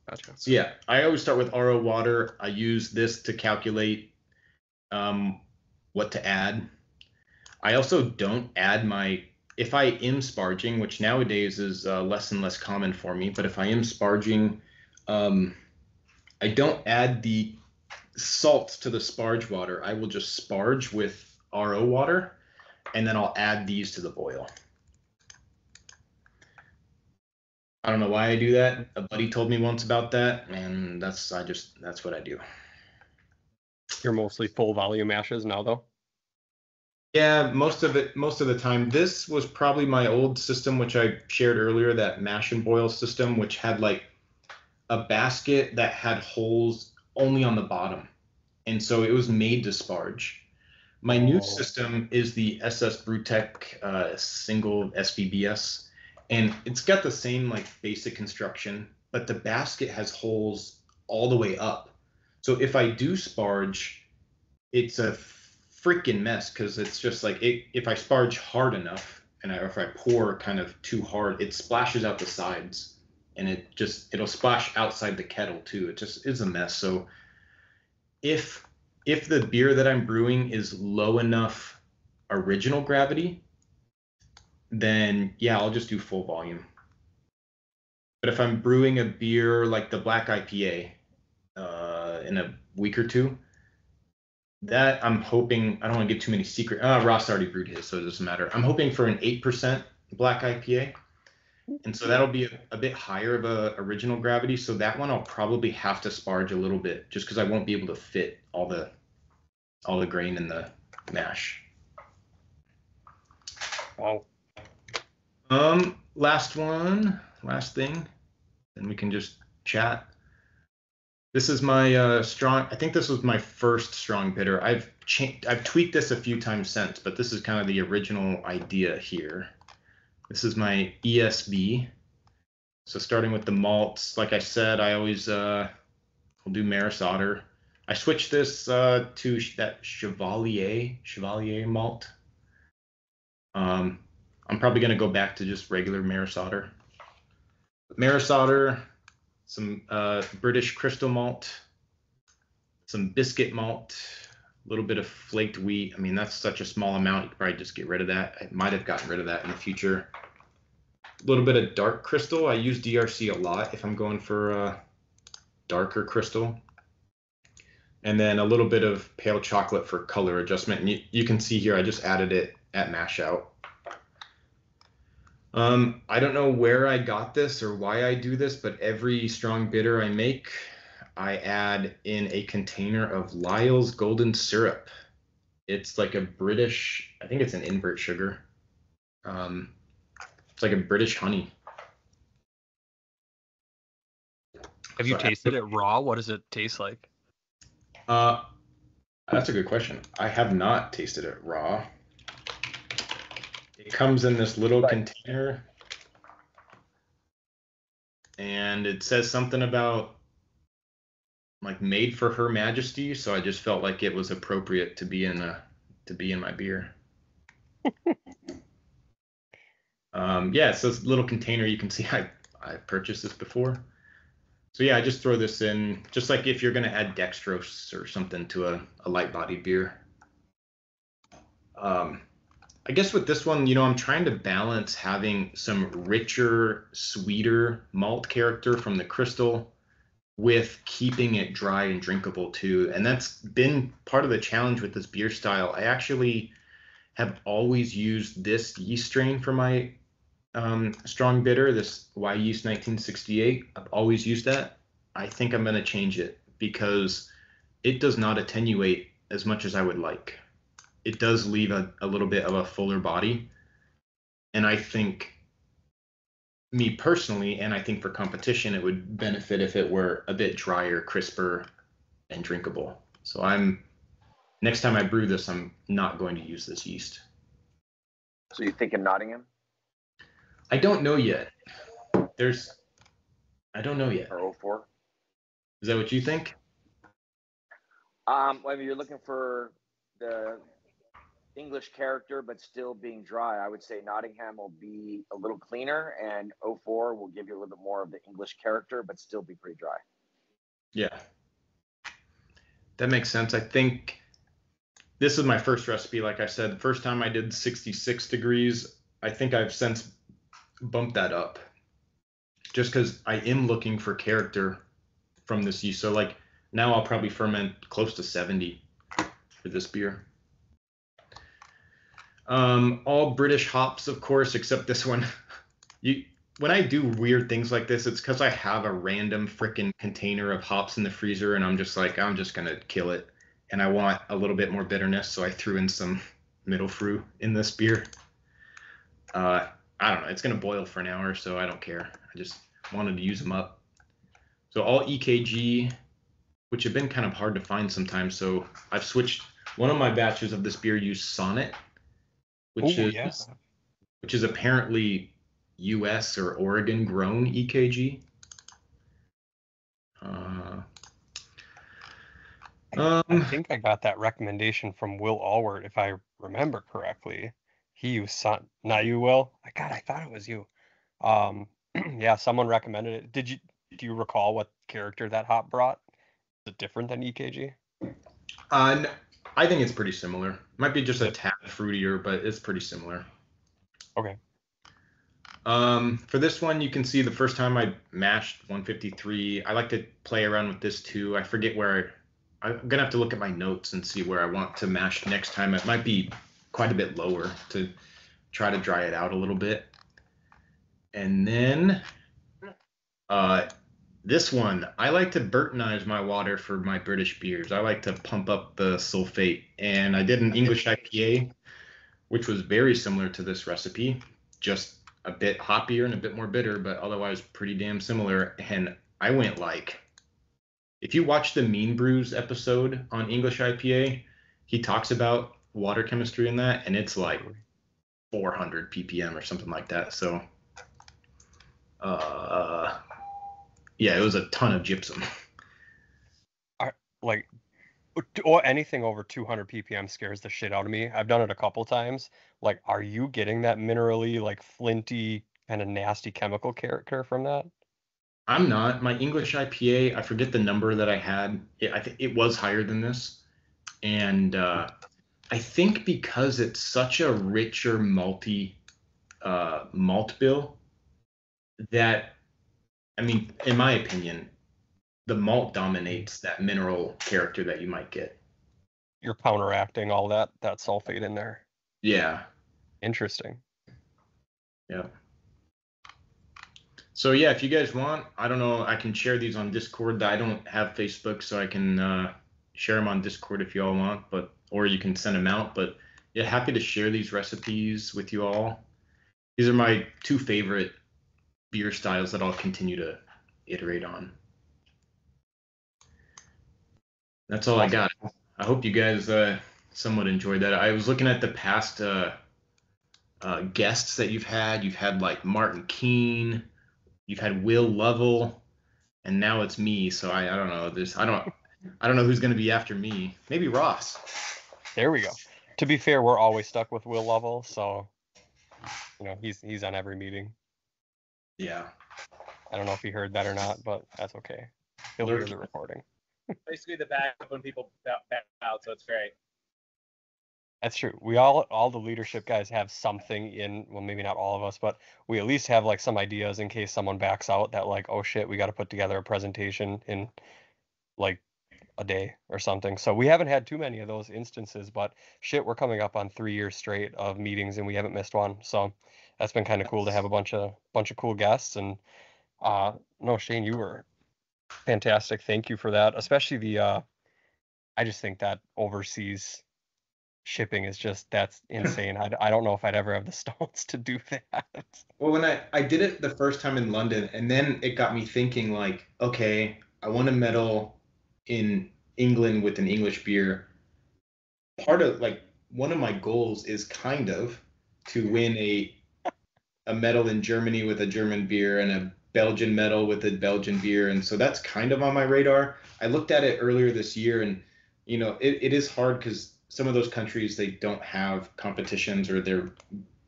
Gotcha. So yeah, I always start with RO water. I use this to calculate what to add. I also don't add if I am sparging, which nowadays is less and less common for me, but if I am sparging, I don't add the salts to the sparge water. I will just sparge with RO water, and then I'll add these to the boil. I don't know why I do that. A buddy told me once about that, and that's what I do. You're mostly full volume mashes now, though? Yeah, most of the time. This was probably my old system, which I shared earlier, that mash and boil system, which had like a basket that had holes only on the bottom. And so it was made to sparge. My new system is the SS Brewtech single SVBS, and it's got the same like basic construction, but the basket has holes all the way up. So if I do sparge, it's a freaking mess because it's just like if I sparge hard enough and if I pour kind of too hard, it splashes out the sides and it'll splash outside the kettle too. It just is a mess. So if the beer that I'm brewing is low enough original gravity, then yeah, I'll just do full volume. But if I'm brewing a beer like the Black IPA in a week or two, that I'm hoping, I don't want to give too many secrets. Ross already brewed his, so it doesn't matter. I'm hoping for an 8% Black IPA. And so that'll be a bit higher of a original gravity. So that one I'll probably have to sparge a little bit just because I won't be able to fit all the grain in the mash. Wow. Last thing, then we can just chat. This is my strong. I think this was my first strong bitter. I've tweaked this a few times since, but this is kind of the original idea here. This is my ESB. So starting with the malts, like I said, I always will do Maris Otter. I switched this to that Chevalier malt. I'm probably gonna go back to just regular Maris Otter. Maris Otter, some British crystal malt, some biscuit malt, a little bit of flaked wheat. I mean, that's such a small amount, you could probably just get rid of that. I might have gotten rid of that in the future. A little bit of dark crystal. I use DRC a lot if I'm going for darker crystal. And then a little bit of pale chocolate for color adjustment. And you can see here, I just added it at mash out. I don't know where I got this or why I do this, but every strong bitter I make, I add in a container of Lyle's golden syrup. It's like a British, I think it's an invert sugar. It's like a British honey. Have you tasted it raw? What does it taste like? That's a good question. I have not tasted it raw. It comes in this little container, and it says something about like made for Her Majesty. So I just felt like it was appropriate to be in my beer. Yeah, it's this little container. You can see I purchased this before. So yeah, I just throw this in, just like if you're gonna add dextrose or something to a light-bodied beer. I guess with this one, I'm trying to balance having some richer, sweeter malt character from the crystal with keeping it dry and drinkable too. And that's been part of the challenge with this beer style. I actually have always used this yeast strain for my strong bitter, this Y Yeast 1968. I've always used that. I think I'm going to change it because it does not attenuate as much as I would like. It does leave a little bit of a fuller body. And I think, me personally, and I think for competition, it would benefit if it were a bit drier, crisper, and drinkable. So next time I brew this, I'm not going to use this yeast. So you thinking Nottingham? I don't know yet. I don't know yet. Or 04? Is that what you think? Well, I mean, you're looking for the English character, but still being dry. I would say Nottingham will be a little cleaner, and 04 will give you a little bit more of the English character, but still be pretty dry. Yeah. That makes sense. I think this is my first recipe. Like I said, the first time I did 66 degrees, I think I've since bumped that up just because I am looking for character from this yeast. So like now I'll probably ferment close to 70 for this beer. All British hops, of course, except this one. When I do weird things like this, it's because I have a random freaking container of hops in the freezer, and I'm just gonna kill it, and I want a little bit more bitterness, so I threw in some middle fruit in this beer. I don't know. It's gonna boil for an hour, so I don't care. I just wanted to use them up. So all EKG, which have been kind of hard to find sometimes. So I've switched. One of my batches of this beer used Sonnet, which is apparently U.S. or Oregon grown EKG. I think I got that recommendation from Will Allward, if I remember correctly. He used not you, Will. God, I thought it was you. Yeah, someone recommended it. Do you recall what character that hop brought? Is it different than EKG? I think it's pretty similar. Might be just a tad fruitier, but it's pretty similar. Okay. For this one, you can see the first time I mashed 153. I like to play around with this too. I forget where I'm gonna have to look at my notes and see where I want to mash next time. It might be quite a bit lower to try to dry it out a little bit. And then this one, I like to Burtonize my water for my British beers. I like to pump up the sulfate. And I did an English IPA, which was very similar to this recipe, just a bit hoppier and a bit more bitter, but otherwise pretty damn similar. And I went like, if you watch the Mean Brews episode on English IPA, he talks about water chemistry in that, and it's like 400 ppm or something like that. So, yeah, it was a ton of gypsum. Like, or anything over 200 ppm scares the shit out of me. I've done it a couple times. Like, are you getting that minerally, like flinty, kind of nasty chemical character from that? I'm not. My English IPA, I forget the number that I had. I think it was higher than this. And I think because it's such a richer malty malt bill that, I mean, in my opinion, the malt dominates that mineral character that you might get. You're counteracting all that sulfate in there. Yeah. Interesting. Yeah. So yeah, if you guys want, I don't know, I can share these on Discord. I don't have Facebook, so I can share them on Discord if you all want, or you can send them out. But yeah, happy to share these recipes with you all. These are my two favorite beer styles that I'll continue to iterate on. That's all I got. I hope you guys somewhat enjoyed that. I was looking at the past guests that you've had. You've had like Martin Keene, you've had Will Lovell, and now it's me. So I don't know. I don't know who's going to be after me. Maybe Ross. There we go. To be fair, we're always stuck with Will Lovell, so you know he's on every meeting. Yeah. I don't know if he heard that or not, but that's okay. He'll hear the recording. Basically the backup when people back out, so it's great. That's true. We all the leadership guys have something in, well, maybe not all of us, but we at least have like some ideas in case someone backs out that like, oh shit, we got to put together a presentation in like a day or something. So we haven't had too many of those instances, but shit, we're coming up on 3 years straight of meetings and we haven't missed one. So that's been kind of cool to have a bunch of cool guests. And no, Shane, you were fantastic. Thank you for that. Especially the I just think that overseas shipping is just, that's insane. I don't know if I'd ever have the stones to do that. Well, when I did it the first time in London, and then it got me thinking like, okay, I want to medal in England with an English beer. Part of like one of my goals is kind of to win a medal in Germany with a German beer and a Belgian medal with a Belgian beer, and so that's kind of on my radar. I looked at it earlier this year, and you know it is hard because some of those countries, they don't have competitions or they're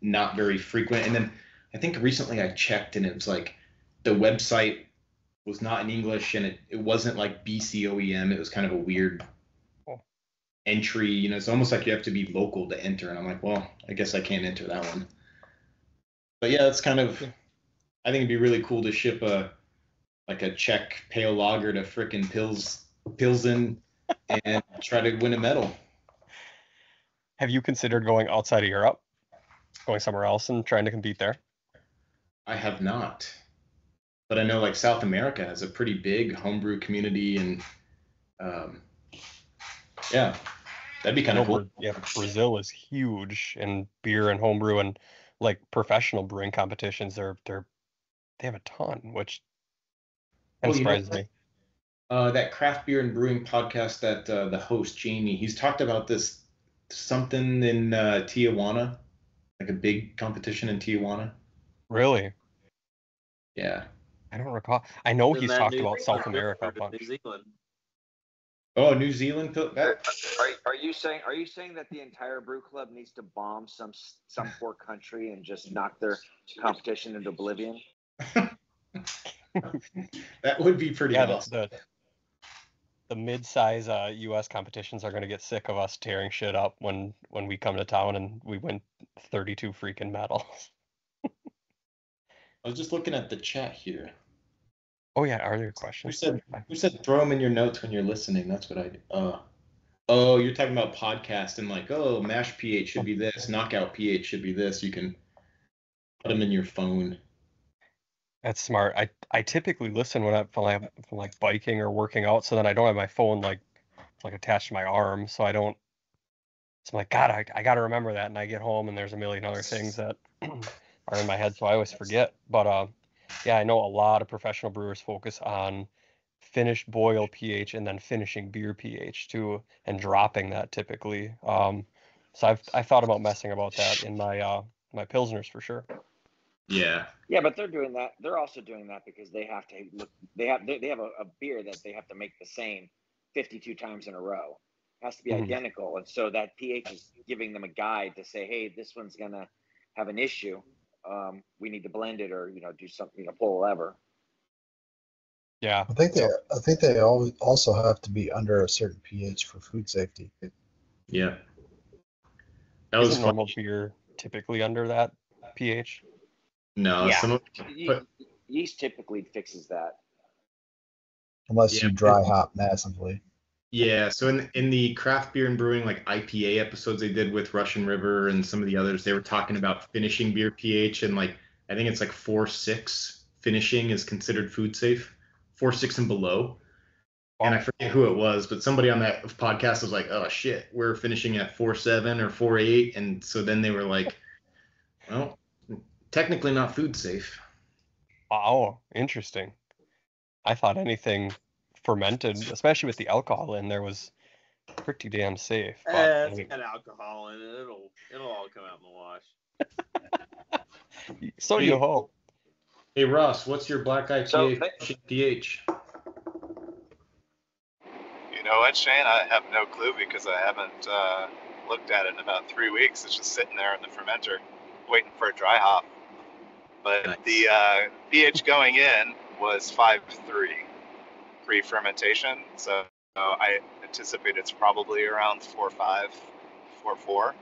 not very frequent. And then I think recently I checked and it was like the website was not in English and it wasn't like BCOEM. It was kind of a weird entry. You know, it's almost like you have to be local to enter. And I'm like, well, I guess I can't enter that one. But yeah, that's kind of, I think it'd be really cool to ship a Czech pale lager to frickin' Pilsen and try to win a medal. Have you considered going outside of Europe, going somewhere else and trying to compete there? I have not, but I know like South America has a pretty big homebrew community, and yeah, that'd be kind of cool. Yeah, Brazil is huge in beer and homebrew and like professional brewing competitions. They have a ton, which kind of surprises me. That craft beer and brewing podcast that the host Jamie, he's talked about this. Something in Tijuana, like a big competition in Tijuana. Really? Yeah. I don't recall. I know he's talked about South America a bunch. New Zealand. Oh, New Zealand. Are you saying that the entire brew club needs to bomb some poor country and just knock their competition into oblivion? That would be pretty awesome. The mid-size U.S. competitions are going to get sick of us tearing shit up when we come to town and we win 32 freaking medals. I was just looking at the chat here. Oh yeah, are there questions? Who said throw them in your notes when you're listening? That's what I do. Oh, you're talking about podcast and like, oh, mash pH should be this, knockout pH should be this. You can put them in your phone. That's smart. I typically listen when I'm like biking or working out, so then I don't have my phone like attached to my arm, so I don't. So I'm like, God, I got to remember that, and I get home and there's a million other things that are in my head, so I always forget. But yeah, I know a lot of professional brewers focus on finished boil pH and then finishing beer pH too, and dropping that typically. So I thought about messing about that in my pilsners for sure. Yeah. Yeah, but they're doing that. They're also doing that because they have to look. They have a beer that they have to make the same 52 times in a row. It has to be identical, and so that pH is giving them a guide to say, hey, this one's gonna have an issue. We need to blend it or do something, pull a lever. Yeah, I think they also have to be under a certain pH for food safety. Yeah. That was Isn't normal beer typically under that pH? No, Yeah, yeast typically fixes that. Unless you dry hop massively. Yeah, so in the craft beer and brewing like IPA episodes they did with Russian River and some of the others, they were talking about finishing beer pH, and like I think it's like 4.6 finishing is considered food safe, 4.6 and below. Wow. And I forget who it was, but somebody on that podcast was like, "Oh shit, we're finishing at 4.7 or 4.8," and so then they were like, "Well, technically not food safe." Wow, interesting. I thought anything fermented, especially with the alcohol in there, was pretty damn safe. But it's got alcohol in it. It'll all come out in the wash. So do you hope. Hey Ross, what's your black IPA pH? You know what, Shane? I have no clue because I haven't looked at it in about 3 weeks. It's just sitting there in the fermenter, waiting for a dry hop. But nice. The pH going in was 5.3 pre-fermentation, so I anticipate it's probably around 4.5, 4.4.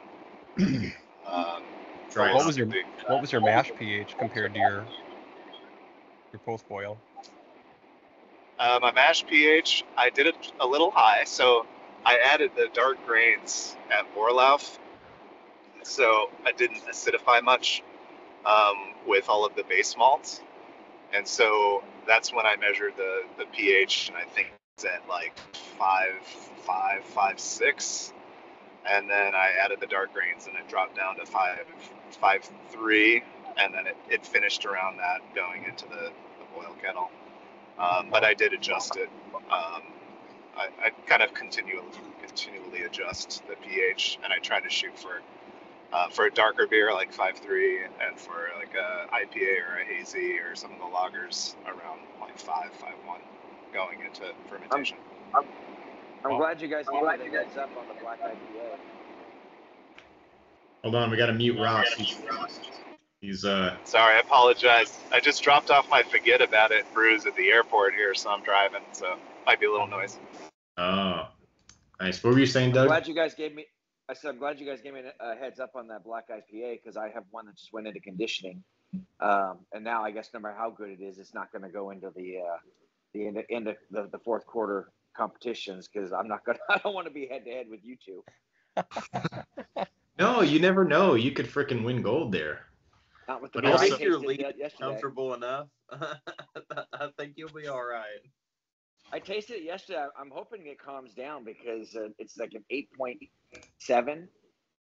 What was your mash pH compared to your post boil? My mash pH, I did it a little high, so I added the dark grains at Vorlauf, so I didn't acidify much with all of the base malts, and so that's when I measured the pH, and I think it's at like 5.5, 5.6, and then I added the dark grains, and it dropped down to 5.3, and then it finished around that going into the boil kettle. But I did adjust it. I kind of continually adjust the pH, and I try to shoot for a darker beer like 5.3, and for like a IPA or a hazy or some of the lagers around like 5.1 going into fermentation. I'm glad you guys gave me the heads up on the black IPA. Hold on, we got to mute Ross. He's Sorry, I apologize. I just dropped off my forget about it brews at the airport here, so I'm driving, so might be a little noisy. Oh, nice. What were you saying, Doug? I'm glad you guys gave me a heads up on that black IPA, because I have one that just went into conditioning, and now I guess no matter how good it is, it's not going to go into the end of the fourth quarter competitions, because I don't want to be head to head with you two. No, you never know. You could frickin' win gold there. Not with the beer. I think you're comfortable enough. I think you'll be all right. I tasted it yesterday. I'm hoping it calms down, because it's like an 8.7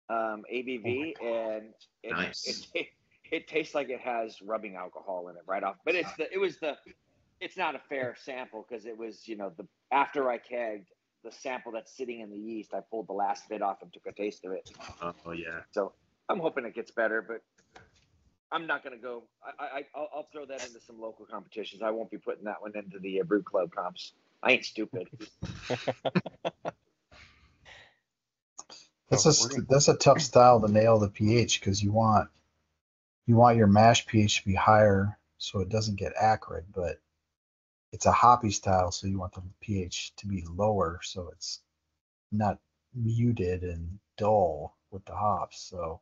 ABV, and it tastes like it has rubbing alcohol in it right off. But it's not a fair sample, because it was after I kegged the sample that's sitting in the yeast, I pulled the last bit off and took a taste of it. Oh yeah. So I'm hoping it gets better, but I'm not going to go. I'll throw that into some local competitions. I won't be putting that one into the brew club comps. I ain't stupid. That's a tough style to nail the pH, because you want your mash pH to be higher so it doesn't get acrid, but it's a hoppy style, so you want the pH to be lower so it's not muted and dull with the hops. So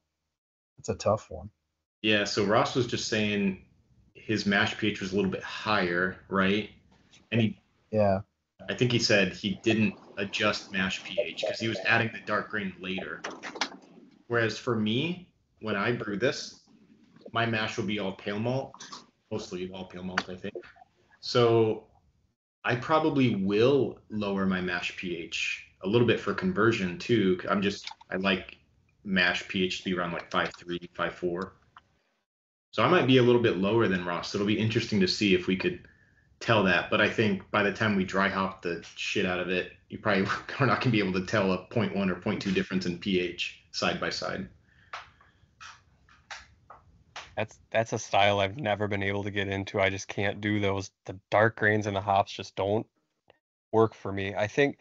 it's a tough one. Yeah, so Ross was just saying his mash pH was a little bit higher, right? And I think he said he didn't adjust mash pH because he was adding the dark grain later. Whereas for me, when I brew this, my mash will be all pale malt, mostly all pale malt, I think. So I probably will lower my mash pH a little bit for conversion too. I like mash pH to be around like 5.3, 5.4. So I might be a little bit lower than Ross. It'll be interesting to see if we could tell that. But I think by the time we dry hop the shit out of it, you probably are not going to be able to tell a 0.1 or 0.2 difference in pH side by side. That's a style I've never been able to get into. I just can't do those. The dark grains and the hops just don't work for me. I think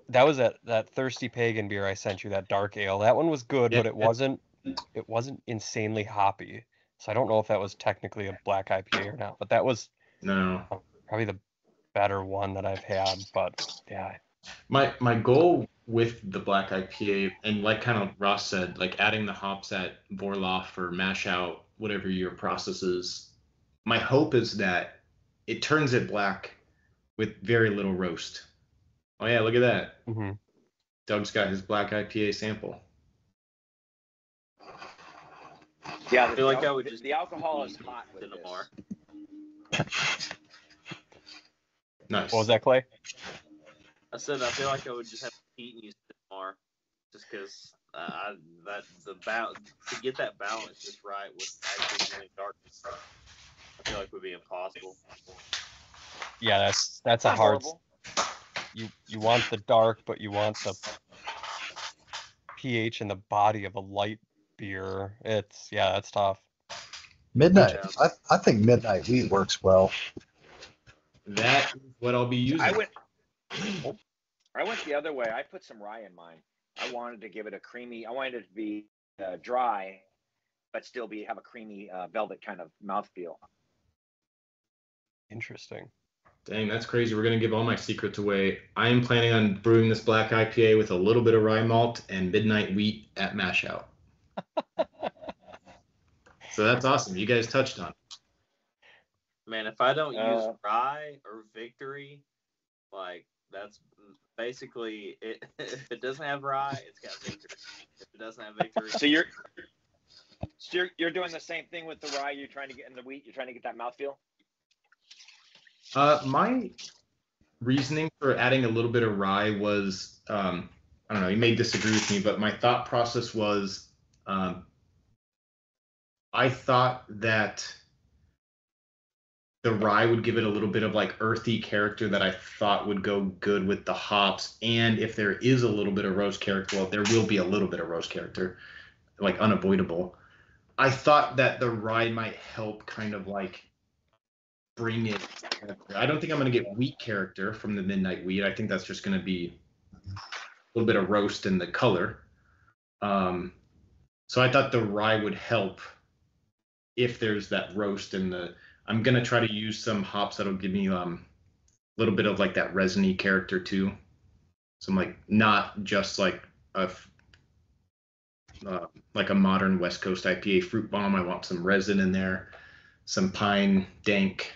that was that Thirsty Pagan beer I sent you, that dark ale. That one was good, but it wasn't insanely hoppy. So I don't know if that was technically a black IPA or not, but that was probably the better one that I've had. But yeah. My goal with the black IPA, and like kind of Ross said, like adding the hops at Vorloff or mash out, whatever your process is, my hope is that it turns it black with very little roast. Oh yeah, look at that. Mm-hmm. Doug's got his black IPA sample. Yeah, I feel like the alcohol is hot with this. Nice. What was that, Clay? I said I feel like I would just have to heat and use more, just because to get that balance just right with actually doing darkness, I feel like would be impossible. Yeah, that's a hard. You want the dark, but you want the pH in the body of a light beer. That's tough. Midnight. I think midnight wheat works well. That is what I'll be using. I went the other way. I put some rye in mine. I wanted to give it a creamy. I wanted it to be dry, but still have a creamy velvet kind of mouthfeel. Interesting. Dang, that's crazy. We're going to give all my secrets away. I am planning on brewing this black IPA with a little bit of rye malt and midnight wheat at mash out. So that's awesome. You guys touched on it. Man, if I don't use rye or victory, like that's basically it. If it doesn't have rye, it's got victory. If it doesn't have victory, so you're doing the same thing with the rye. You're trying to get in the wheat. You're trying to get that mouthfeel. My reasoning for adding a little bit of rye was, I don't know, you may disagree with me, but my thought process was, I thought that the rye would give it a little bit of like earthy character that I thought would go good with the hops. And if there is a little bit of roast character, well, there will be a little bit of roast character, like unavoidable. I thought that the rye might help kind of like bring it. I don't think I'm going to get wheat character from the midnight wheat. I think that's just going to be a little bit of roast in the color. So I thought the rye would help if there's that roast in the. I'm going to try to use some hops that'll give me a little bit of like that resiny character too. So I'm like not just like a modern West Coast IPA fruit bomb. I want some resin in there, some pine dank.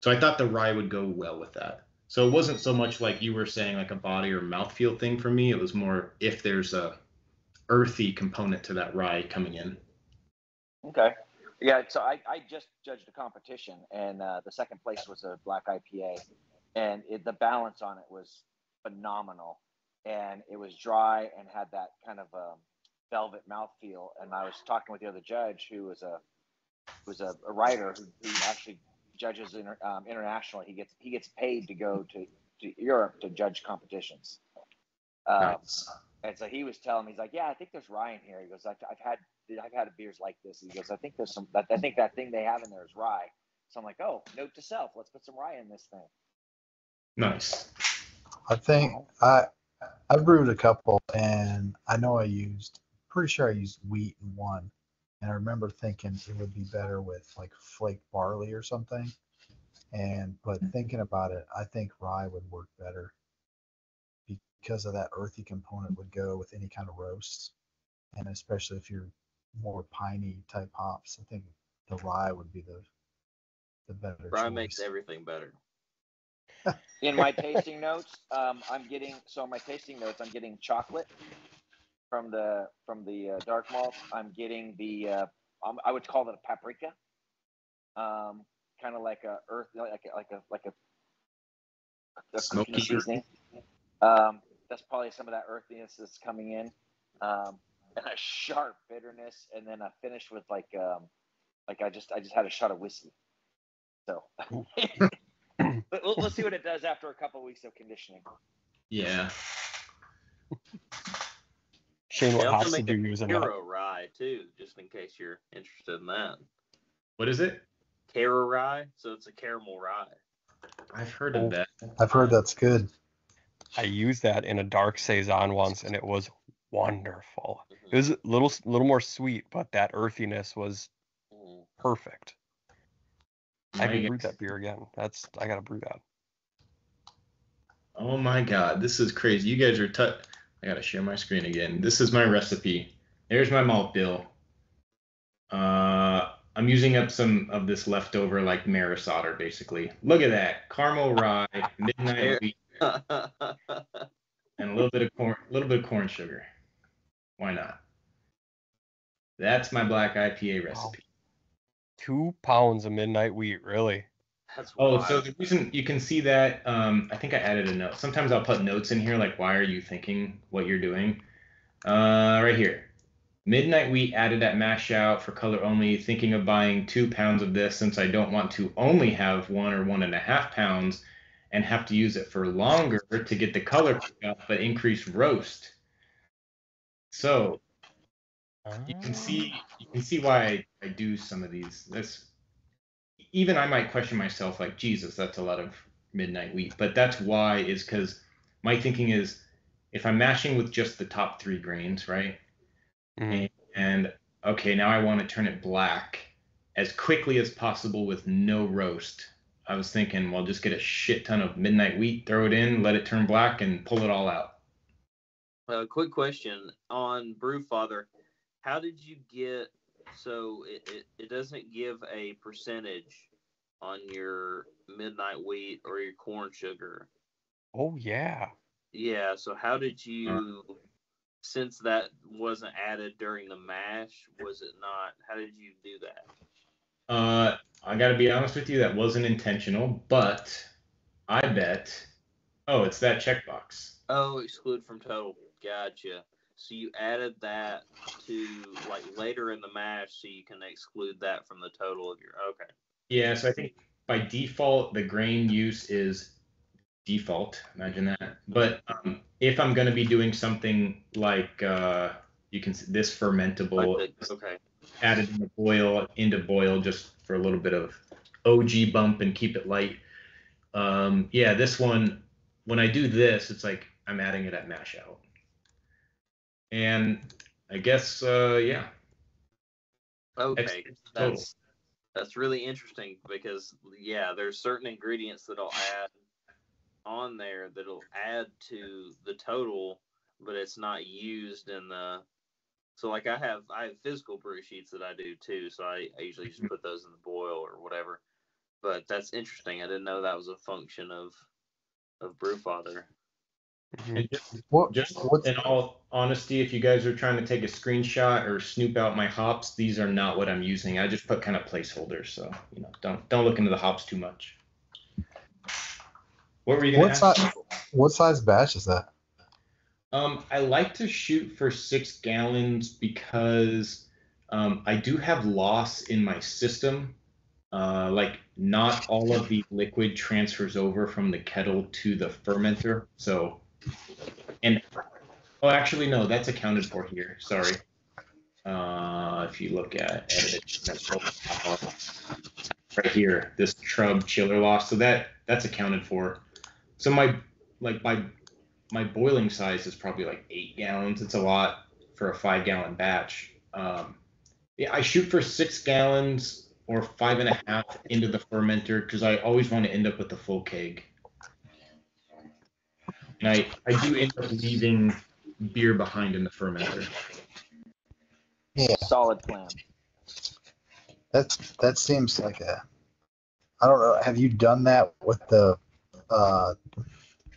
So I thought the rye would go well with that. So it wasn't so much like you were saying like a body or mouthfeel thing for me. It was more if there's a earthy component to that rye coming in. Okay. Yeah, so I just judged a competition, and the second place was a black IPA, and the balance on it was phenomenal, and it was dry and had that kind of velvet mouthfeel. And I was talking with the other judge who was a writer who actually judges internationally. He gets paid to go to Europe to judge competitions. Nice. And so he was telling me, he's like, yeah, I think there's rye in here. He goes, I've had beers like this. He goes, I think that thing they have in there is rye. So I'm like, oh, note to self, let's put some rye in this thing. Nice. I think I brewed a couple, and I know pretty sure I used wheat in one, and I remember thinking it would be better with like flake barley or something. But thinking about it, I think rye would work better because of that earthy component would go with any kind of roast, and especially if you're more piney type hops, I think the rye would be the better Rye choice. makes everything better. In my tasting notes, I'm getting chocolate from the dark malt. I'm getting the I would call it a paprika, kind of like a earth, like a Smoky cooking seasoning. That's probably some of that earthiness that's coming in, and a sharp bitterness, and then I finished with like I just had a shot of whiskey. So, but we'll see what it does after a couple of weeks of conditioning. Yeah. Shane, They what also hops make did you a use in that? Caro rye too, just in case you're interested in that. What is it? Caro rye, so it's a caramel rye. I've heard of that. I've heard that's good. I used that in a dark saison once, and it was wonderful. Mhm. It was a little more sweet, but that earthiness was perfect. I haven't brewed that beer again. I gotta brew that. Oh my God, this is crazy. You guys are I gotta share my screen again. This is my recipe. There's my malt bill. I'm using up some of this leftover like Maris Otter, basically. Look at that. Caramel rye, midnight wheat, and a little bit of corn sugar. Why not? That's my black IPA recipe. 2 pounds of midnight wheat, really? That's Oh, wild. so the reason you can see that, I think I added a note. Sometimes I'll put notes in here, like, why are you thinking what you're doing? Right here. Midnight wheat added at mash out for color only. Thinking of buying 2 pounds of this since I don't want to only have 1 or 1.5 pounds and have to use it for longer to get the color up, but increase roast. So you can see why I do some of these. Even I might question myself, like, Jesus, that's a lot of midnight wheat. But that's why, is because my thinking is, if I'm mashing with just the top 3 grains, right? Mhm. And okay, now I want to turn it black as quickly as possible with no roast. I was thinking, well, just get a shit ton of midnight wheat, throw it in, let it turn black, and pull it all out. Quick question on Brewfather. How did you get, so it doesn't give a percentage on your midnight wheat or your corn sugar? Oh, yeah. Yeah, so how did you, since that wasn't added during the mash, was it not, how did you do that? I got to be honest with you, that wasn't intentional, but I bet, it's that checkbox. Oh, exclude from total. Gotcha. So you added that to like later in the mash so you can exclude that from the total of your, okay. Yeah, so I think by default, the grain use is default. Imagine that. But if I'm going to be doing something like you can see this fermentable, Like okay, added into boil just for a little bit of OG bump and keep it light. Yeah, this one, when I do this, it's like I'm adding it at mash out. And I guess yeah. okay, that's really interesting because yeah, there's certain ingredients that'll add on there that'll add to the total, but it's not used in the. So like I have physical brew sheets that I do too, so I usually just put those in the boil or whatever. But that's interesting. I didn't know that was a function of Brewfather. And just in all honesty, if you guys are trying to take a screenshot or snoop out my hops, these are not what I'm using. I just put kind of placeholders, so don't look into the hops too much. What were you gonna ask? What size batch is that? I like to shoot for 6 gallons because I do have loss in my system. Like not all of the liquid transfers over from the kettle to the fermenter. So, actually no, that's accounted for here. Sorry. If you look at right here, this Trub chiller loss, so that's accounted for. So my boiling size is probably like 8 gallons. It's a lot for a 5-gallon batch. Yeah, I shoot for 6 gallons or 5.5 into the fermenter because I always want to end up with the full keg. And I do end up leaving beer behind in the fermenter. Yeah, Solid plan. that seems like I don't know. Have you done that with the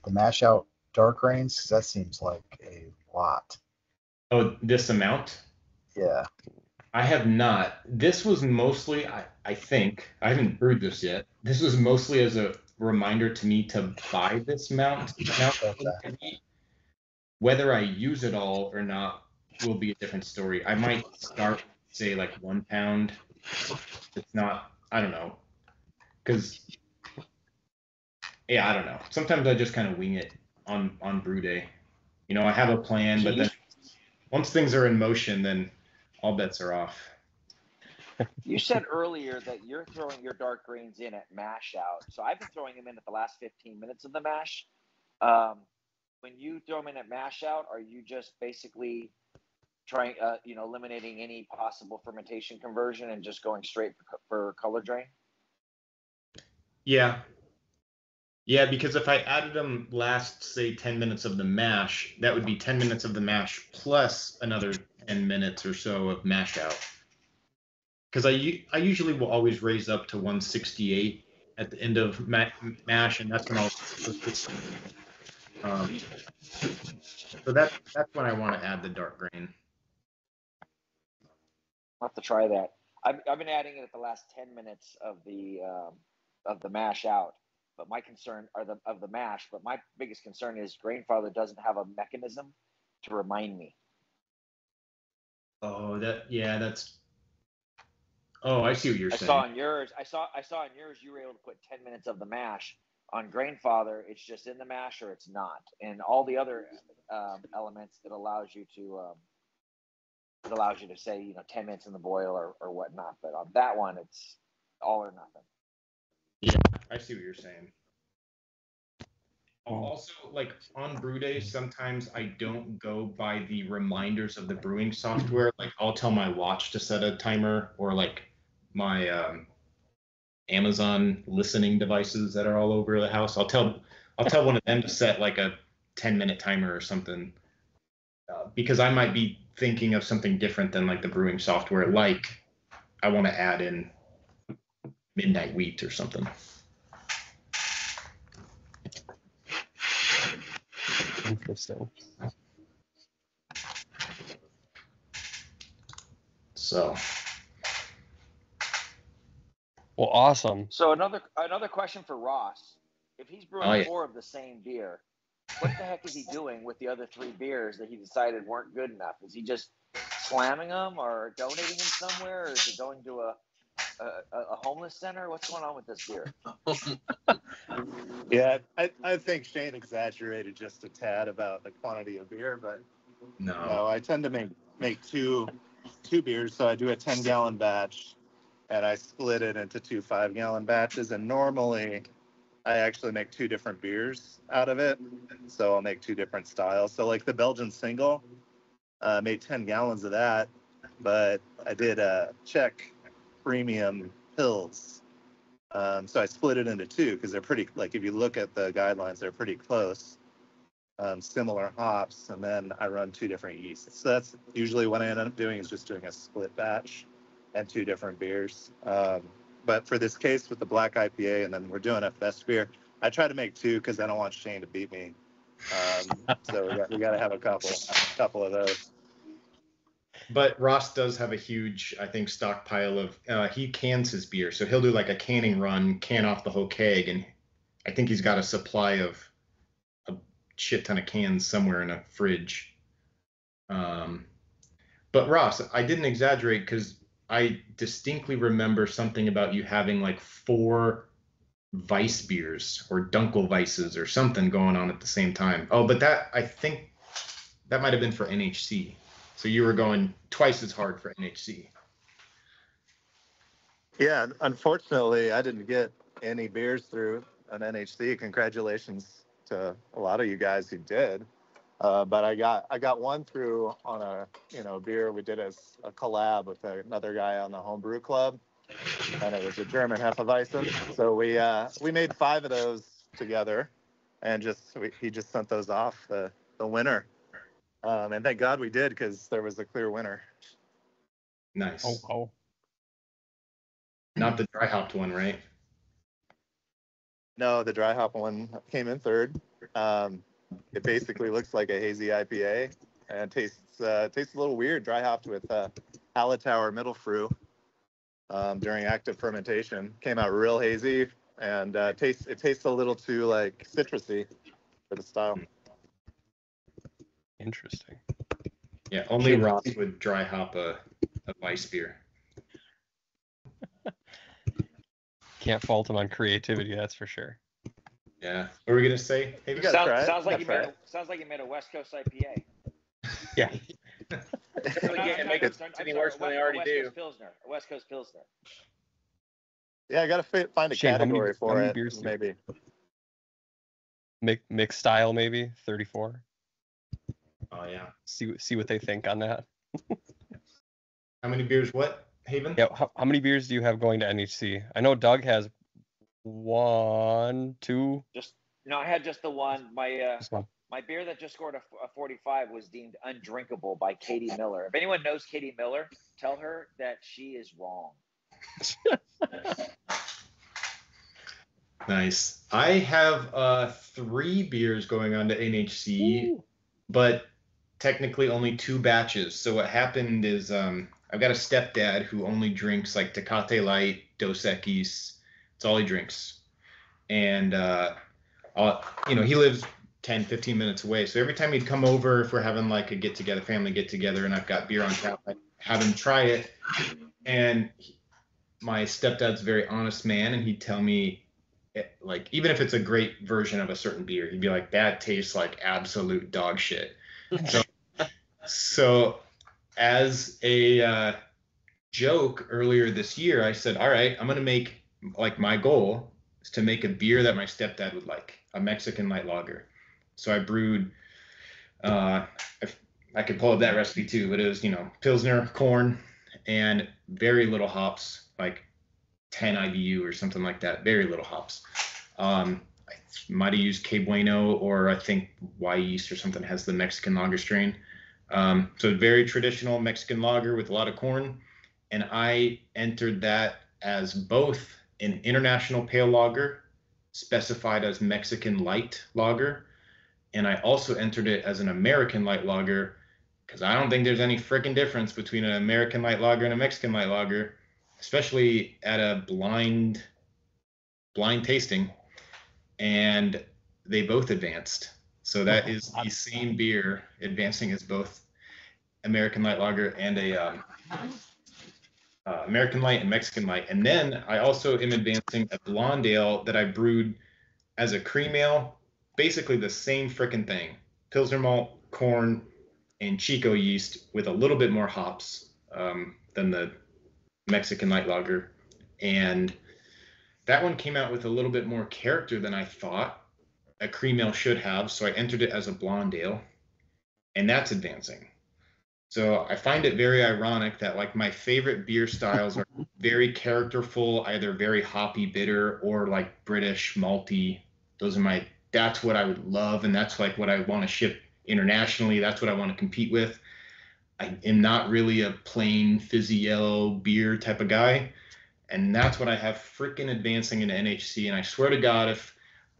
mash out dark grains? 'Cause that seems like a lot. Oh, this amount? Yeah. I have not. This was mostly, I think, I haven't brewed this yet. This was mostly as a reminder to me to buy this mount. Okay. Whether I use it all or not will be a different story. I might start, say, like 1 pound. It's not, I don't know. Because, yeah, I don't know. Sometimes I just kind of wing it on brew day. You know, I have a plan, but then once things are in motion, then all bets are off. You said earlier that you're throwing your dark greens in at mash out. So I've been throwing them in at the last 15 minutes of the mash. When you throw them in at mash out, are you just basically trying, eliminating any possible fermentation conversion and just going straight for color drain? Yeah. Yeah, because if I added them last, say, 10 minutes of the mash, that would be 10 minutes of the mash plus another 10 minutes or so of mash out. Because I usually will always raise up to 168 at the end of mash, and that's when I'll. So that's when I want to add the dark grain. I'll have to try that. I've been adding it at the last 10 minutes of the mash out. But my concern of the mash. But my biggest concern is Grainfather doesn't have a mechanism to remind me. Oh, that's. Oh, I see what you're saying. I saw on yours you were able to put 10 minutes of the mash. On Grainfather, it's just in the mash or it's not. And all the other elements, it allows you to say 10 minutes in the boil or whatnot. But on that one, it's all or nothing. Yeah, I see what you're saying. Also, like on brew days, sometimes I don't go by the reminders of the brewing software. Like I'll tell my watch to set a timer, or like my Amazon listening devices that are all over the house. I'll tell one of them to set like a 10-minute timer or something, because I might be thinking of something different than like the brewing software. Like I want to add in midnight wheat or something. Interesting. So. Well, awesome. So another question for Ross: if he's brewing 4 of the same beer, what the heck is he doing with the other 3 beers that he decided weren't good enough? Is he just slamming them or donating them somewhere, or is it going to a homeless center? What's going on with this beer? Yeah, I think Shane exaggerated just a tad about the quantity of beer, but no, I tend to make two beers. So I do a 10-gallon batch, and I split it into 2 5-gallon batches. And normally, I actually make 2 different beers out of it. So I'll make 2 different styles. So like the Belgian single, made 10 gallons of that, but I did a Czech premium pills. So I split it into 2 because they're pretty, like if you look at the guidelines, they're pretty close, similar hops, and then I run 2 different yeasts. So that's usually what I end up doing, is just doing a split batch and 2 different beers. But for this case with the black IPA, and then we're doing a best beer, I try to make 2 because I don't want Shane to beat me. So we got to have a couple of those. But Ross does have a huge, I think, stockpile of, he cans his beer. So he'll do like a canning run, can off the whole keg. And I think he's got a supply of a shit ton of cans somewhere in a fridge. But Ross, I didn't exaggerate, because I distinctly remember something about you having like 4 Weiss beers or Dunkelweisses or something going on at the same time. Oh, but I think that might have been for NHC. So you were going twice as hard for NHC. Yeah, unfortunately, I didn't get any beers through an NHC. Congratulations to a lot of you guys who did. But I got one through on a beer we did as a collab with another guy on the Homebrew Club, and it was a German Hefeweizen. So we made 5 of those together, and he just sent those off the winner. And thank God we did, because there was a clear winner. Nice. Oh. Not the dry hopped one, right? No, the dry hop one came in third. It basically looks like a hazy IPA and tastes a little weird. Dry hopped with Hallertauer Middle Fruit during active fermentation. Came out real hazy and tastes a little too like citrusy for the style. Interesting. Yeah, only Ross would dry hop a Weiss beer. Can't fault him on creativity, that's for sure. Yeah. What were we gonna say? Hey, You gotta try it. Sounds like you made a West Coast IPA. Yeah. Make it any worse than they already do. A West Coast Pilsner. Yeah, I gotta find a Shane, category how many for beers it, do you- maybe. Mixed style, maybe 34. Oh yeah. See what they think on that. How many beers? What, Haven? Yeah. How many beers do you have going to NHC? I know Doug has 1, 2. I had just the one. Just one. My beer that just scored a 45 was deemed undrinkable by Katie Miller. If anyone knows Katie Miller, tell her that she is wrong. Nice. I have 3 beers going on to NHC, but technically only 2 batches. So what happened is I've got a stepdad who only drinks like Tecate Light, Dos Equis. It's all he drinks. And he lives 10, 15 minutes away. So every time he'd come over, if we're having like a family get together, and I've got beer on tap, I have him try it. And my stepdad's a very honest man, and he'd tell me, like, even if it's a great version of a certain beer, he'd be like, that tastes like absolute dog shit. So as a joke earlier this year, I said, all right, I'm going to make, like, my goal is to make a beer that my stepdad would like, a Mexican light lager. So I brewed, I could pull up that recipe too, but it was, Pilsner, corn, and very little hops, like 10 IBU or something like that. Very little hops. I might have used Que Bueno, or I think Y Yeast or something has the Mexican lager strain. So very traditional Mexican lager with a lot of corn. And I entered that as both an international pale lager, specified as Mexican light lager. And I also entered it as an American light lager, because I don't think there's any freaking difference between an American light lager and a Mexican light lager, especially at a blind tasting. And they both advanced. So that is the same beer advancing as both American light lager and a American light and Mexican light. And then I also am advancing a blonde ale that I brewed as a cream ale, basically the same freaking thing. Pilsner malt, corn, and Chico yeast with a little bit more hops than the Mexican light lager. And that one came out with a little bit more character than I thought a cream ale should have. So I entered it as a blonde ale, and that's advancing. So I find it very ironic that, like, my favorite beer styles are very characterful, either very hoppy, bitter, or like British malty. That's what I would love. And that's like what I want to ship internationally. That's what I want to compete with. I am not really a plain fizzy yellow beer type of guy. And that's what I have freaking advancing into NHC. And I swear to God, if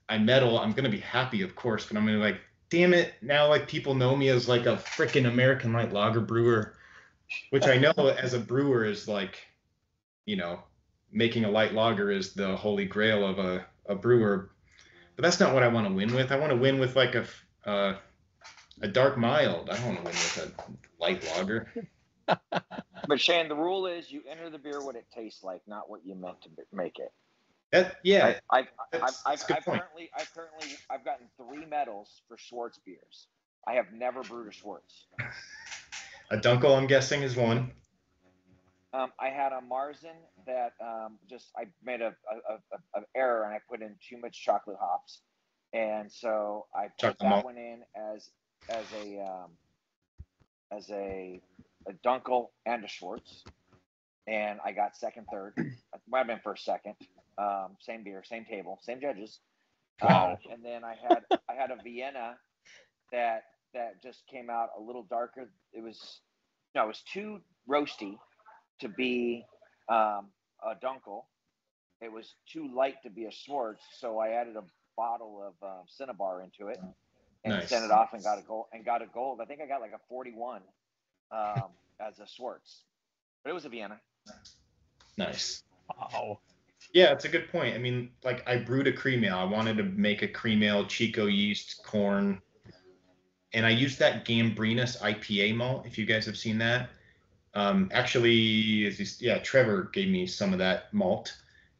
I medal, I'm going to be happy, of course, but I'm going to be like, damn it, now like people know me as like a freaking American light lager brewer, which I know as a brewer is like, making a light lager is the holy grail of a brewer. But that's not what I want to win with. I want to win with like a dark mild. I don't want to win with a light lager. But Shane, the rule is you enter the beer what it tastes like, not what you meant to make it. I've gotten 3 medals for Schwartz beers. I have never brewed a Schwartz. A Dunkel, I'm guessing, is one. I had a Marzen that I made a error and I put in too much chocolate hops, and so I put that one in as a Dunkel and a Schwartz, and I got second, third. I might have been first, second. Same beer, same table, same judges. Wow. And then I had a Vienna that just came out a little darker. It was too roasty to be a Dunkel, it was too light to be a Schwartz, so I added a bottle of Cinnabar into it and Nice. sent it off and got a gold. I think I got like a 41 as a Schwartz, but it was a Vienna. Nice. Wow. Yeah, it's a good point. I mean, like I brewed a cream ale. I wanted to make a cream ale, Chico yeast, corn, and I used that Gambrinus IPA malt. If you guys have seen that, actually, Trevor gave me some of that malt,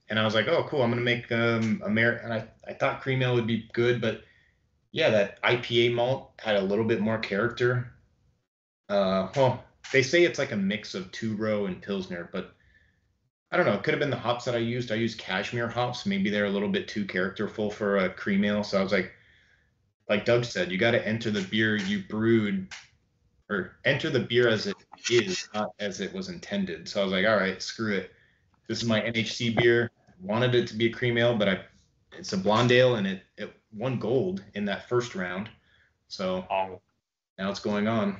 and I was like, oh, cool. I'm gonna make and I thought cream ale would be good, but yeah, that IPA malt had a little bit more character. Well, they say it's like a mix of two-row and Pilsner, but I don't know. It could have been the hops that I used. I used cashmere hops. Maybe they're a little bit too characterful for a cream ale. So I was like Doug said, you got to enter the beer you brewed, or enter the beer as it is, not as it was intended. So I was like, all right, screw it. This is my NHC beer. Wanted it to be a cream ale, but it's a blonde ale, and it won gold in that first round. So now it's going on.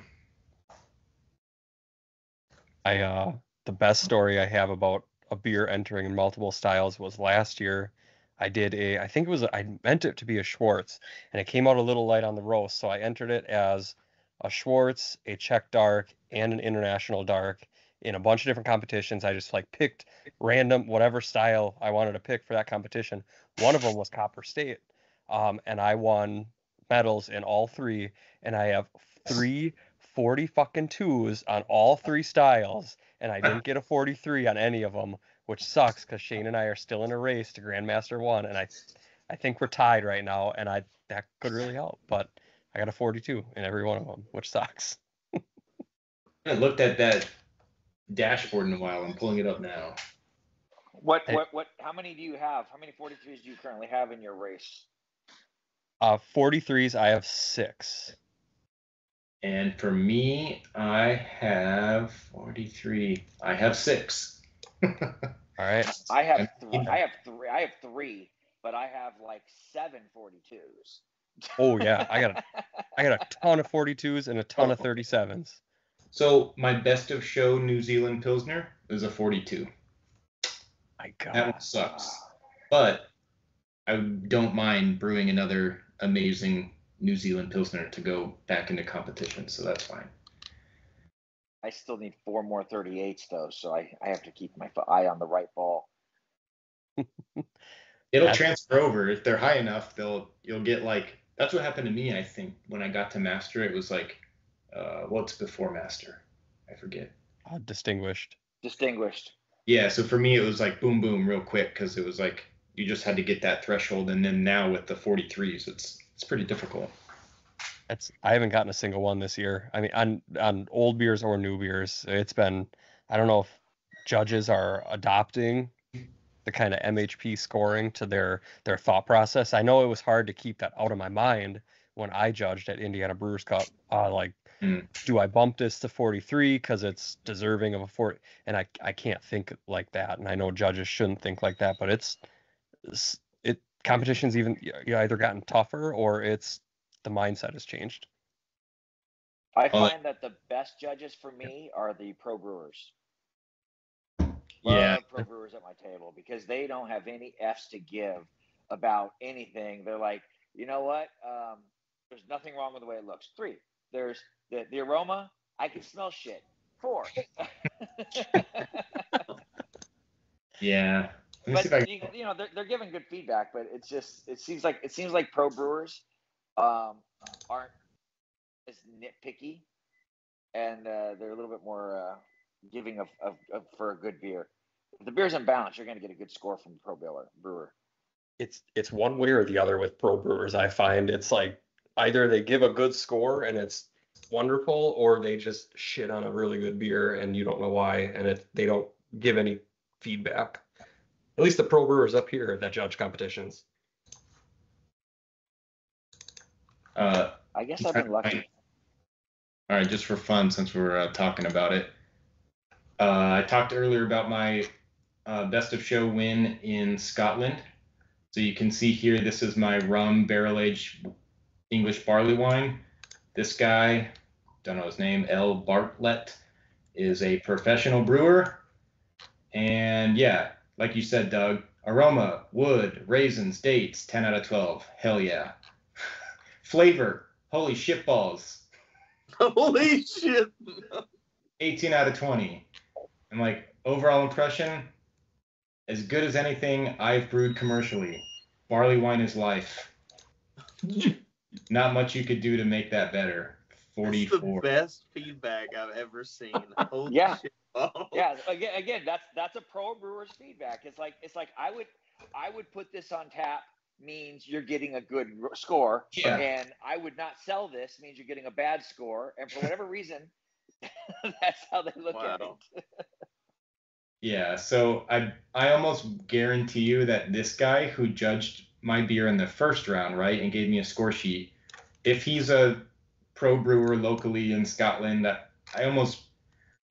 The best story I have about a beer entering in multiple styles was last year. I meant it to be a Schwartz, and it came out a little light on the roast, so I entered it as a Schwartz, a Czech dark, and an international dark in a bunch of different competitions. I just like picked random whatever style I wanted to pick for that competition. One of them was Copper State, and I won medals in all three, and I have 40 fucking twos on all three styles, and I didn't get a 43 on any of them, which sucks because Shane and I are still in a race to Grandmaster 1, and I think we're tied right now, and that could really help, but I got a 42 in every one of them, which sucks. I haven't looked at that dashboard in a while. I'm pulling it up now. How many do you have? How many 43s do you currently have in your race? 43s, I have 6. And for me, I have 43. I have 6. All right. I have 3, but I have like 7 42s. Oh yeah, I got a ton of 42s and a ton of 37s. So my best of show New Zealand Pilsner is a 42. My God. That one sucks. But I don't mind brewing another amazing New Zealand Pilsner to go back into competition, so that's fine. I still need 4 more 38s though, so I have to keep my eye on the right ball. It'll transfer over if they're high enough. You'll get like, that's what happened to me. I think when I got to master, it was like, what's before master? I forget. Distinguished. Yeah. So for me, it was like boom, boom, real quick, because it was like you just had to get that threshold, and then now with the 43s, it's pretty difficult. I haven't gotten a single one this year. I mean, on old beers or new beers, it's been, I don't know if judges are adopting the kind of MHP scoring to their thought process. I know it was hard to keep that out of my mind when I judged at Indiana Brewers Cup. Do I bump this to 43 because it's deserving of a 40? And I can't think like that. And I know judges shouldn't think like that, but competition's even either gotten tougher or the mindset has changed. I find that the best judges for me are the pro brewers. Love pro brewers at my table because they don't have any F's to give about anything. They're like, you know what? There's nothing wrong with the way it looks. 3. There's the aroma. I can smell shit. 4. Yeah. But they're giving good feedback, but it seems like pro brewers aren't as nitpicky, and they're a little bit more giving of for a good beer. If the beer's in balance, you're going to get a good score from the pro brewer. It's one way or the other with pro brewers. I find it's like either they give a good score and it's wonderful, or they just shit on a really good beer and you don't know why, and they don't give any feedback. At least the pro brewers up here that judge competitions. I guess I've been lucky. All right, just for fun, since we're talking about it, I talked earlier about my best of show win in Scotland. So you can see here, this is my rum barrel-aged English barley wine. This guy, don't know his name, L. Bartlett, is a professional brewer. And yeah, like you said, Doug, Aroma, wood, raisins, dates, 10 out of 12. Hell yeah. Flavor, holy shit balls. Holy shit. 18 out of 20. And like overall impression, as good as anything I've brewed commercially. Barley wine is life. Not much you could do to make that better. 44. That's the best feedback I've ever seen. Holy Yeah. shit. Oh. Yeah, again, that's a pro brewer's feedback. It's like I would put this on tap means you're getting a good score, Yeah. and I would not sell this means you're getting a bad score, and for whatever reason, that's how they look at it. Yeah, so I almost guarantee you that this guy who judged my beer in the first round, right, and gave me a score sheet, if he's a pro brewer locally in Scotland,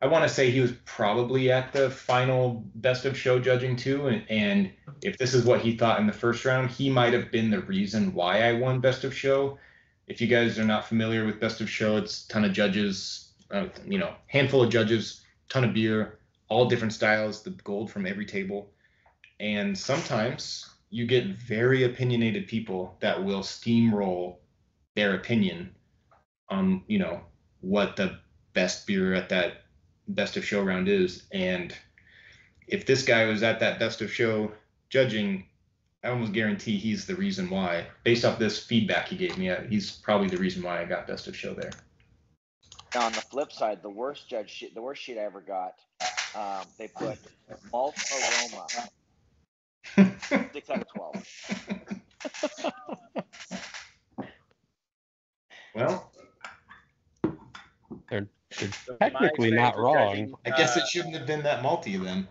I want to say he was probably at the final best of show judging too, and if this is what he thought in the first round, he might have been the reason why I won best of show. If you guys are not familiar with best of show, it's a ton of judges, handful of judges, ton of beer, all different styles, the gold from every table. And sometimes you get very opinionated people that will steamroll their opinion on, what the best beer at that best of show round is. And if this guy was at that best of show judging, I almost guarantee he's the reason why. Based off this feedback he gave me, he's probably the reason why I got best of show there. Now, on the flip side, the worst sheet I ever got, they put malt aroma 6 out of 12. Well, they're technically not wrong. I guess it shouldn't have been that malty then.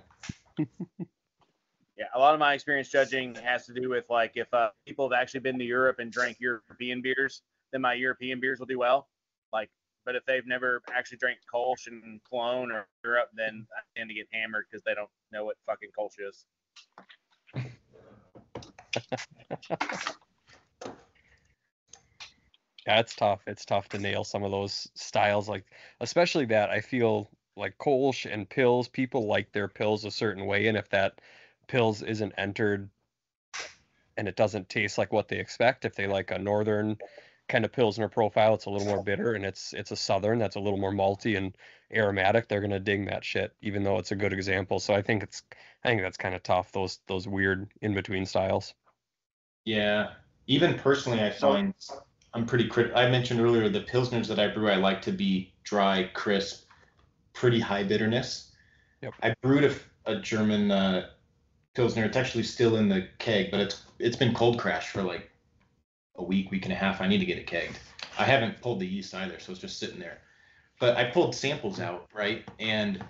Yeah, a lot of my experience judging has to do with like if people have actually been to Europe and drank European beers, then my European beers will do well. But if they've never actually drank Kolsch and Cologne or Europe, then I tend to get hammered because they don't know what fucking Kolsch is. Yeah, it's tough. It's tough to nail some of those styles, like especially that. I feel like Kolsch and Pils, people like their Pils a certain way, and if that Pils isn't entered and it doesn't taste like what they expect, if they like a northern kind of Pilsner profile, it's a little more bitter, and it's a southern that's a little more malty and aromatic, they're gonna ding that shit, even though it's a good example. So I think that's kind of tough, those weird in between styles. Yeah, even personally, I find I'm pretty I mentioned earlier the Pilsners that I brew, I like to be dry, crisp, pretty high bitterness. Yep. I brewed a German Pilsner. It's actually still in the keg, but it's been cold crashed for like a week and a half. I need to get it kegged. I haven't pulled the yeast either, so it's just sitting there. But I pulled samples out, right? And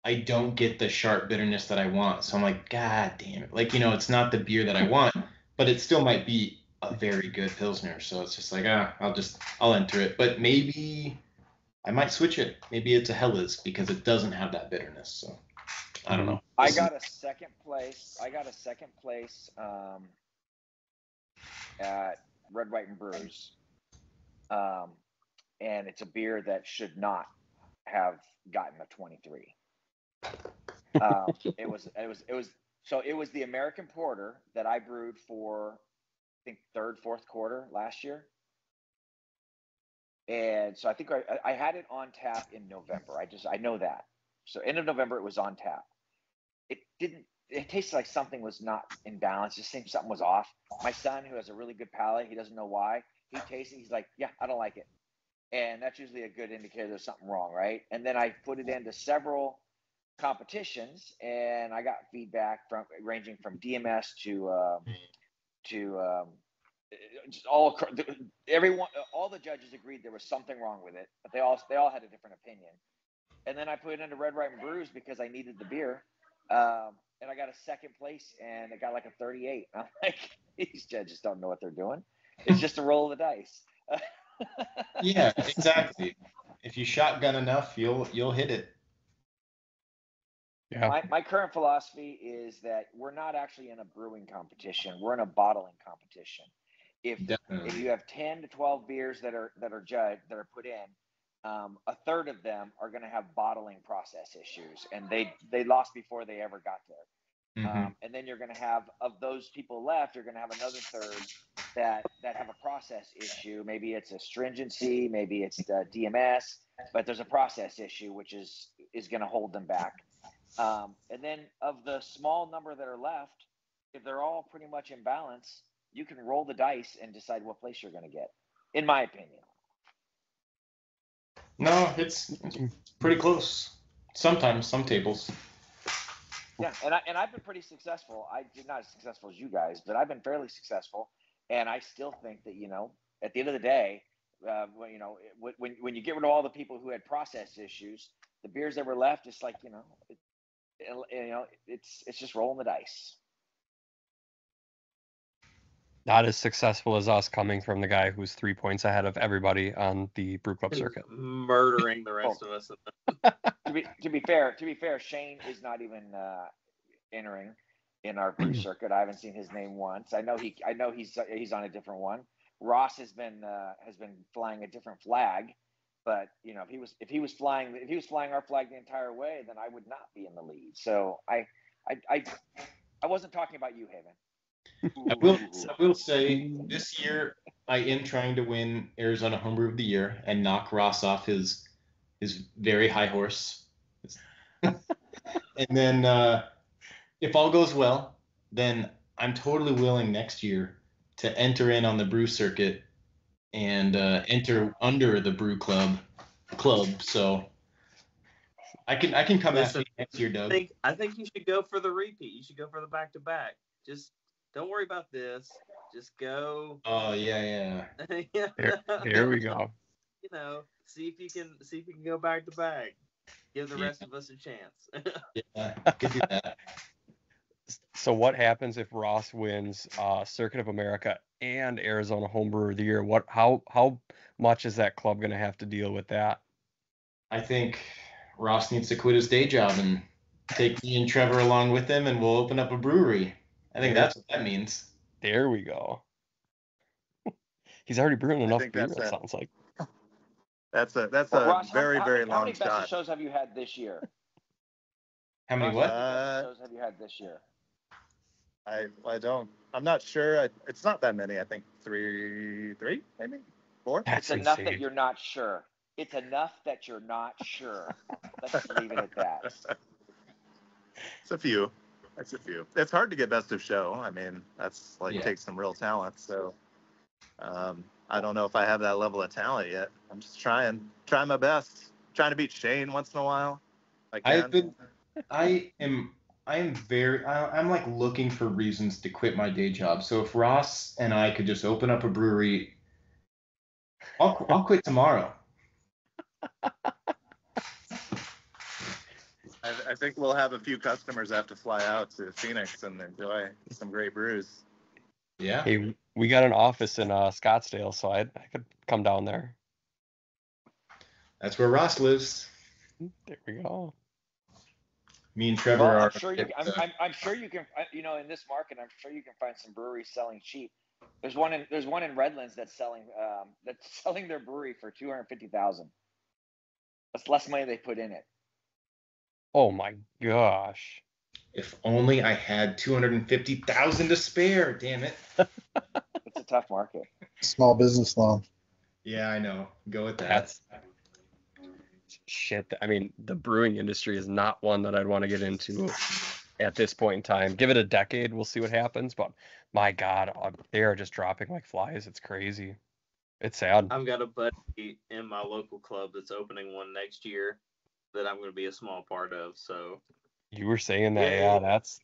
I don't get the sharp bitterness that I want. So I'm like, God damn it. Like, it's not the beer that I want, but it still might be a very good Pilsner. So it's just like, I'll enter it. But maybe I might switch it. Maybe it's a Hellas because it doesn't have that bitterness. So I don't know. I got a second place at Red, White, and Brews. And it's a beer that should not have gotten a 23. It was the American Porter that I brewed for, I think, third, fourth quarter last year. And so I think I had it on tap in November. I know that. So end of November, it was on tap. It tasted like something was not in balance. Just seemed something was off. My son, who has a really good palate, he doesn't know why. He tasted, he's like, yeah, I don't like it. And that's usually a good indicator there's something wrong, right? And then I put it into several competitions, and I got feedback ranging from DMS to just all the judges agreed there was something wrong with it, but they all had a different opinion. And then I put it into Red, White, and Brews because I needed the beer, and I got a second place, and it got like a 38. I'm like, these judges don't know what they're doing. It's just a roll of the dice. Yeah, exactly. If you shotgun enough, you'll hit it. Yeah. My current philosophy is that we're not actually in a brewing competition. We're in a bottling competition. If you have 10 to 12 beers that are judged, that are put in, a third of them are going to have bottling process issues, and they lost before they ever got there. And then you're going to have, of those people left, you're going to have another third that have a process issue. Maybe it's a stringency, maybe it's the DMS, but there's a process issue which is going to hold them back. And then of the small number that are left, if they're all pretty much in balance, you can roll the dice and decide what place you're going to get, in my opinion. No, it's pretty close. Sometimes, some tables. Yeah, and I've been pretty successful. I did not as successful as you guys, but I've been fairly successful. And I still think that, at the end of the day, when you get rid of all the people who had process issues, the beers that were left, it's like, it's just rolling the dice. Not as successful as us, coming from the guy who's 3 points ahead of everybody on the brew club circuit, murdering the rest of us. To be fair, Cheyne is not even entering in our brew circuit. I haven't seen his name once. I know he's on a different one. Ross has been flying a different flag, but if he was flying our flag the entire way, then I would not be in the lead. So I wasn't talking about you, Haven. I will say this year I am trying to win Arizona Homebrew of the Year and knock Ross off his very high horse. And then if all goes well, then I'm totally willing next year to enter in on the brew circuit and enter under the brew club. So I can come after you next year, Doug. I think you should go for the repeat. You should go for the back-to-back. Just don't worry about this. Just go. Oh yeah. Here we go. See if you can go back to back. Give the rest of us a chance. Yeah, I could do that. So what happens if Ross wins Circuit of America and Arizona Homebrewer of the Year? How much is that club going to have to deal with that? I think Ross needs to quit his day job and take me and Trevor along with him, and we'll open up a brewery. I think that's what that means. There we go. He's already brewing enough beer, it sounds like. That's a Ross, very long shot. How many best of shows have you had this year? How many Ross, how many shows have you had this year? I'm not sure. It's not that many. I think three, maybe 4. That's it's enough insane. that you're not sure. It's enough that you're not sure. Let's leave it at that. It's a few. It's hard to get best of show. I mean, that's takes some real talent. So, I don't know if I have that level of talent yet. I'm just trying my best. Trying to beat Cheyne once in a while. I'm like looking for reasons to quit my day job. So if Ross and I could just open up a brewery, I'll quit tomorrow. I think we'll have a few customers have to fly out to Phoenix and enjoy some great brews. Yeah. Hey, we got an office in Scottsdale, so I could come down there. That's where Ross lives. There we go. Me and Trevor are. I'm sure you can. In this market, I'm sure you can find some breweries selling cheap. There's one in Redlands that's selling their brewery for $250,000. That's less money they put in it. Oh my gosh. If only I had $250,000 to spare. Damn it. It's a tough market. Small business loan. Yeah, I know. Go with that. That's shit. I mean, the brewing industry is not one that I'd want to get into at this point in time. Give it a decade, we'll see what happens. But my God, they are just dropping like flies. It's crazy. It's sad. I've got a buddy in my local club that's opening one next year that I'm going to be a small part of. So you were saying that, yeah, that's.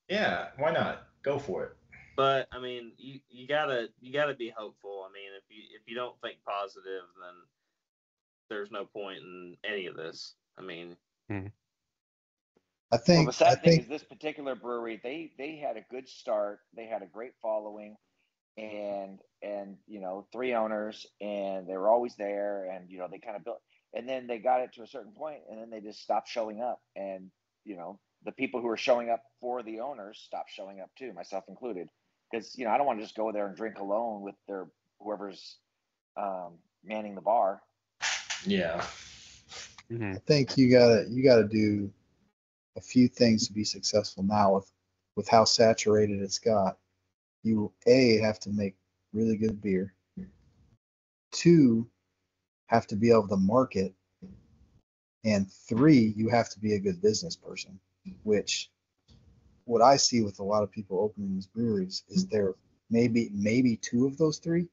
Yeah, why not? Go for it. But I mean, you gotta be hopeful. I mean, if you don't think positive, then there's no point in any of this. I mean, I think the sad thing is this particular brewery, they had a good start. They had a great following, and 3 owners, and they were always there, and they kind of built, and then they got it to a certain point, and then they just stopped showing up, and the people who were showing up for the owners stopped showing up too, myself included, because I don't want to just go there and drink alone with whoever's manning the bar. Yeah. I think you gotta do a few things to be successful now with how saturated it's got. You have to make really good beer. 2, have to be able to market, and 3, you have to be a good business person, which what I see with a lot of people opening these breweries is there maybe 2 of those 3,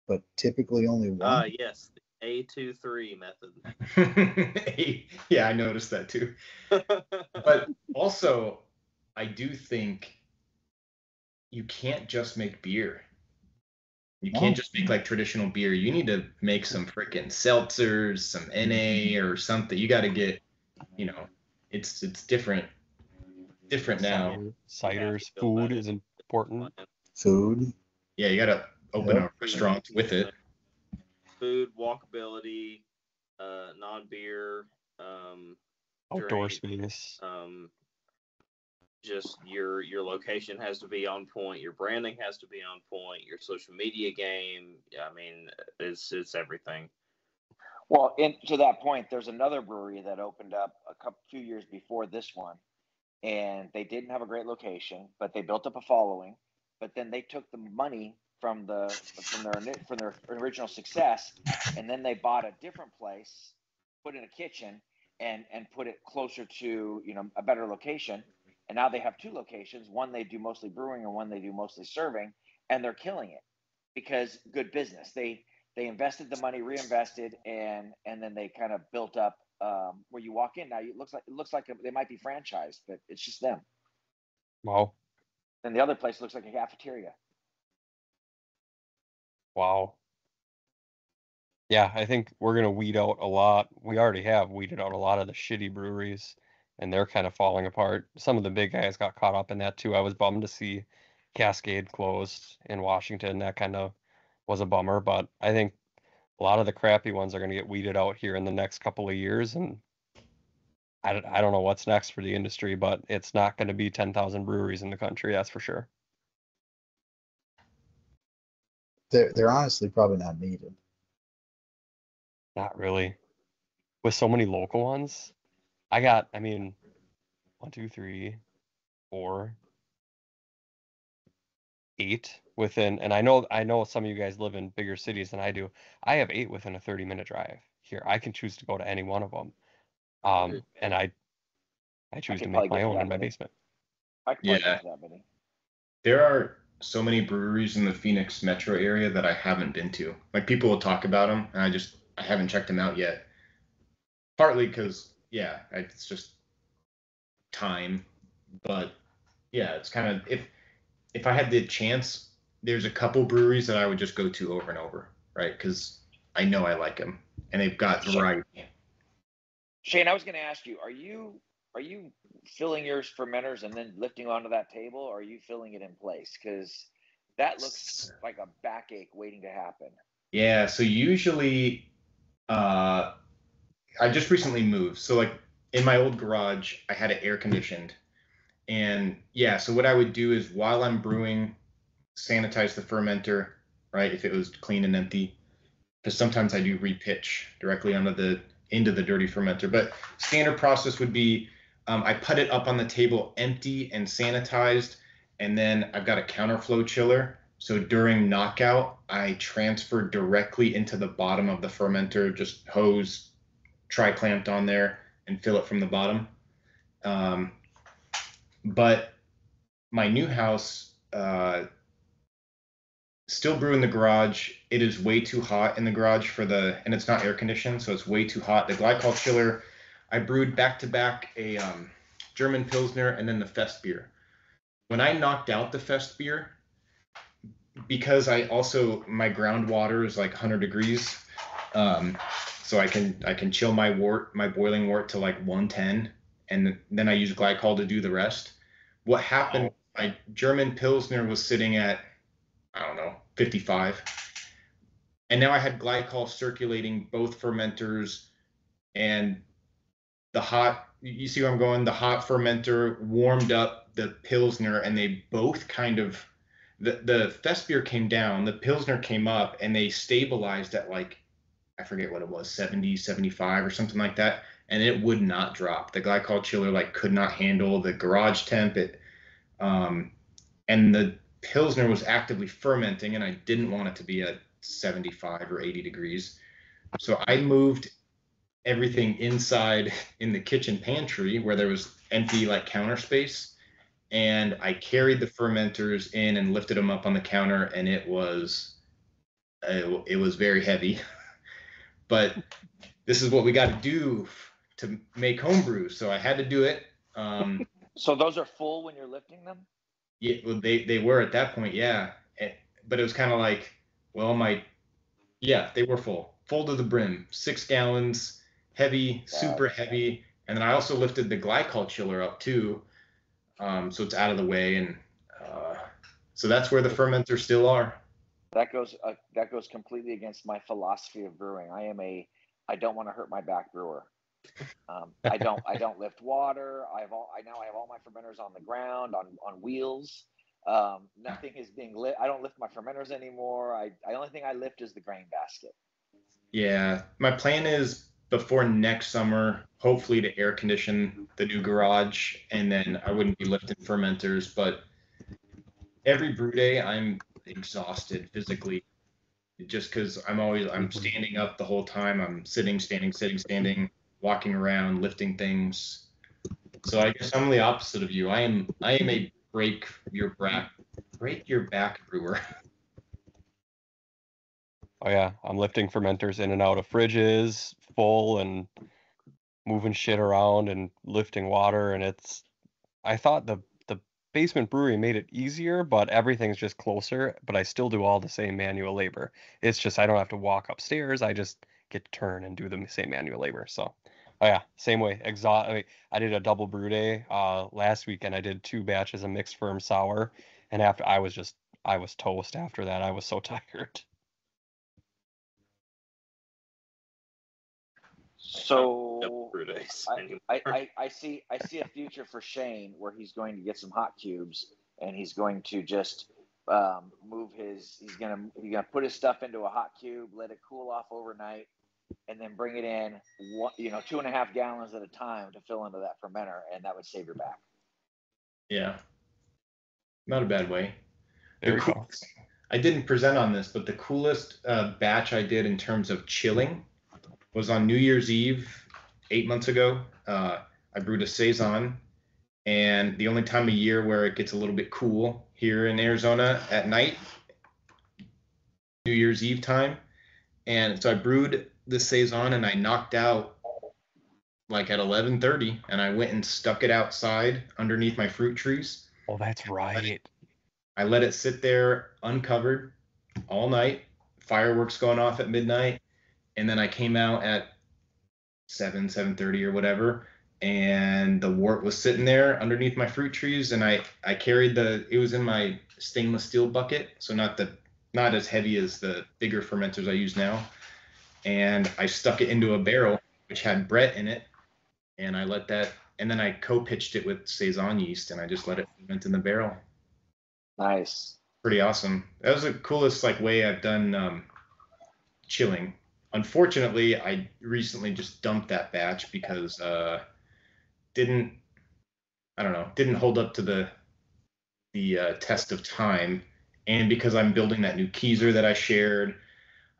but typically only 1. Yes, the A23 method. Yeah, I noticed that too. But also, I do think you can't just make beer. You can't just make like traditional beer. You need to make some freaking seltzers, some NA or something. You got to get, it's different now. Ciders, food is important. Food. Yeah, you got to open a restaurant with it. Food, walkability, non-beer, outdoor drink, space. Just your location has to be on point. Your branding has to be on point. Your social media game. I mean, it's everything. Well, and to that point, there's another brewery that opened up a few years before this one, and they didn't have a great location, but they built up a following. But then they took the money from their original success, and then they bought a different place, put in a kitchen, and put it closer to a better location. And now they have 2 locations. One they do mostly brewing, and one they do mostly serving, and they're killing it because good business. They invested the money, reinvested, and then they kind of built up where you walk in. Now it looks like they might be franchised, but it's just them. Wow. And the other place looks like a cafeteria. Wow. Yeah, I think we're going to weed out a lot. We already have weeded out a lot of the shitty breweries, and they're kind of falling apart. Some of the big guys got caught up in that too. I was bummed to see Cascade closed in Washington. That kind of was a bummer, but I think a lot of the crappy ones are going to get weeded out here in the next couple of years, and I don't know what's next for the industry, but it's not going to be 10,000 breweries in the country, that's for sure. They're honestly probably not needed. Not really. With so many local ones, I mean, 1, 2, 3, 4, 8 within, and I know some of you guys live in bigger cities than I do. I have 8 within a 30-minute drive here. I can choose to go to any one of them. And I choose to make my own in my basement. I can probably get that many. There are so many breweries in the Phoenix metro area that I haven't been to. Like, people will talk about them, and I haven't checked them out yet. Partly because, it's just time. But yeah, it's kind of, if I had the chance, there's a couple breweries that I would just go to over and over, right? Because I know I like them, and they've got variety. Shane, I was going to ask you, are you filling your fermenters and then lifting onto that table, or are you filling it in place? Because that looks like a backache waiting to happen. Yeah, so usually I just recently moved. So like in my old garage, I had it air conditioned. And so what I would do is while I'm brewing, sanitize the fermenter, right? If it was clean and empty, because sometimes I do repitch directly into the dirty fermenter. But standard process would be I put it up on the table empty and sanitized, and then I've got a counterflow chiller. So during knockout, I transfer directly into the bottom of the fermenter, just hose, tri-clamped on there, and fill it from the bottom. But my new house, still brew in the garage. It is way too hot in the garage and it's not air conditioned, so it's way too hot. The glycol chiller, I brewed back to back a German Pilsner and then the Fest beer. When I knocked out the Fest beer, because my groundwater is like 100 degrees, so I can chill my boiling wort to like 110, and then I use glycol to do the rest. What happened? My German Pilsner was sitting at, I don't know, 55. And now I had glycol circulating both fermenters, and you see where I'm going? The hot fermenter warmed up the Pilsner, and they both kind of, the Fest beer came down, the Pilsner came up, and they stabilized at like, I forget what it was, 70, 75 or something like that. and it would not drop. The glycol chiller like could not handle the garage temp. And the Pilsner was actively fermenting, and I didn't want it to be at 75 or 80 degrees. So I moved everything inside in the kitchen pantry where there was empty like counter space, and I carried the fermenters in and lifted them up on the counter, and it was very heavy. But this is what we got to do to make homebrew, so I had to do it. So those are full when you're lifting them? Yeah, well, they were at that point, yeah. But it was kind of like, well, they were full to the brim, 6 gallons, heavy, super heavy. And then I also lifted the glycol chiller up too, so it's out of the way, and so that's where the fermenters still are. That goes completely against my philosophy of brewing. I don't want to hurt my back brewer. I don't lift water. I now have all my fermenters on the ground on wheels. Nothing is being lit. I don't lift my fermenters anymore. The only thing I lift is the grain basket. Yeah, my plan is before next summer, hopefully to air condition the new garage, and then I wouldn't be lifting fermenters. But every brew day, I'm exhausted physically, just because I'm standing up the whole time. I'm sitting, standing, sitting, standing, walking around, lifting things. So I guess I'm the opposite of you. I am a break your back brewer. Oh yeah, I'm lifting fermenters in and out of fridges full and moving shit around and lifting water, and I thought the basement brewery made it easier, but everything's just closer, but I still do all the same manual labor. It's just I don't have to walk upstairs. I just get to turn and do the same manual labor. So, oh yeah, same way. I did a double brew day last weekend. I did 2 batches of mixed firm sour, and after I was toast after that. I was so tired. So I see a future for Cheyne where he's going to get some hot cubes, and he's going to just he's gonna put his stuff into a hot cube, let it cool off overnight, and then bring it in 2.5 gallons at a time to fill into that fermenter, and that would save your back. Yeah, not a bad way. There you go. I didn't present on this, but the coolest batch I did in terms of chilling was on New Year's Eve 8 months ago. I brewed a Saison, and the only time of year where it gets a little bit cool here in Arizona at night, New Year's Eve time. And so I brewed the Saison, and I knocked out like at 11:30, and I went and stuck it outside underneath my fruit trees. Oh, that's right. I let it sit there uncovered all night, fireworks going off at midnight. And then I came out at 7:30 or whatever, and the wort was sitting there underneath my fruit trees, and I carried it was in my stainless steel bucket, so not as heavy as the bigger fermenters I use now. And I stuck it into a barrel which had Brett in it, and I let that, and then I co-pitched it with Saison yeast, and I just let it ferment in the barrel. Nice. Pretty awesome. That was the coolest way I've done chilling. Unfortunately, I recently just dumped that batch because didn't hold up to the test of time, and because I'm building that new keezer that I shared,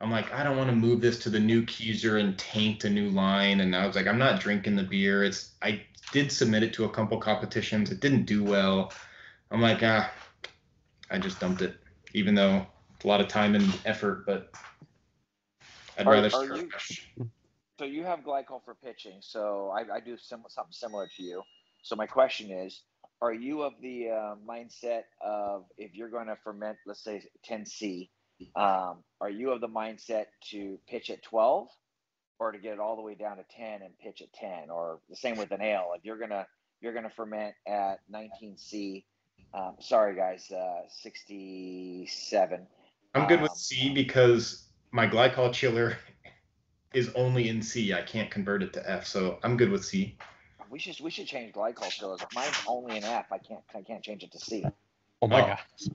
I'm like, I don't want to move this to the new keezer and taint a new line. And I was like, I'm not drinking the beer. I did submit it to a couple competitions. It didn't do well. I'm like, I just dumped it, even though it's a lot of time and effort, but I'd rather start fresh. So you have glycol for pitching. So I do something similar to you. So my question is, are you of the mindset of, if you're going to ferment, let's say 10C, are you of the mindset to pitch at 12, or to get it all the way down to 10 and pitch at 10, or the same with an ale? If you're gonna ferment at 19C, sorry guys, 67. I'm good with C because my glycol chiller is only in C. I can't convert it to F, so I'm good with C. We should change glycol chillers. Mine's only in F. I can't change it to C. Oh my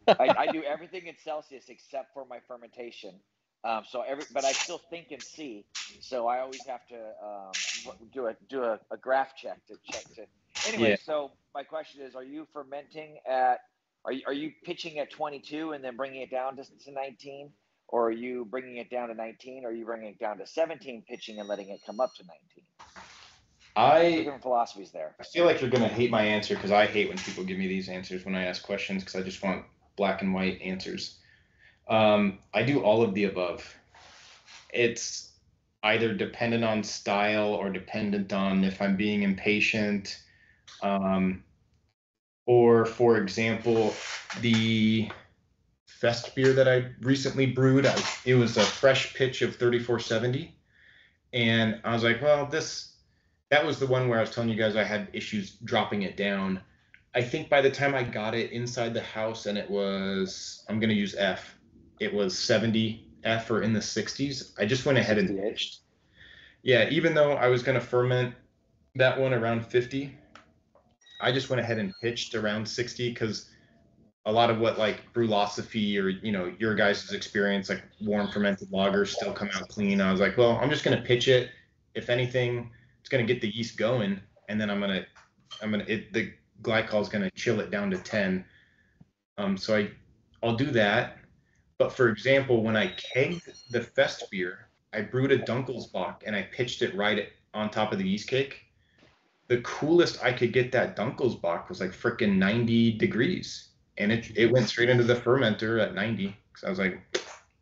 god. I do everything in Celsius except for my fermentation. But I still think and see. So I always have to do a graph check to check to. Anyway, Yeah. so my question is: are you fermenting at? Are you pitching at 22 and then bringing it down to 19, or are you bringing it down to 19? Or are you bringing it down to 17, pitching and letting it come up to 19? Two different philosophies there. I feel like you're gonna hate my answer because I hate when people give me these answers when I ask questions because I just want black and white answers. I do all of the above. It's either dependent on style or dependent on if I'm being impatient. Or for example, the Fest beer that I recently brewed, it was a fresh pitch of 3470. And I was like, well, that was the one where I was telling you guys I had issues dropping it down. I think by the time I got it inside the house and it was, I'm going to use F, it was 70 F or in the 60s. I just went ahead and pitched. Yeah, even though I was going to ferment that one around 50, I just went ahead and pitched around 60 because a lot of what like Brewlosophy or, your guys' experience, like warm fermented lagers still come out clean. I was like, well, I'm just going to pitch it. If anything, it's going to get the yeast going. And then the glycol is going to chill it down to 10. So I'll do that. But for example, when I kegged the Fest beer, I brewed a Dunkelsbach and I pitched it right on top of the yeast cake. The coolest I could get that Dunkelsbach was like freaking 90 degrees. And it went straight into the fermenter at 90. So I was like,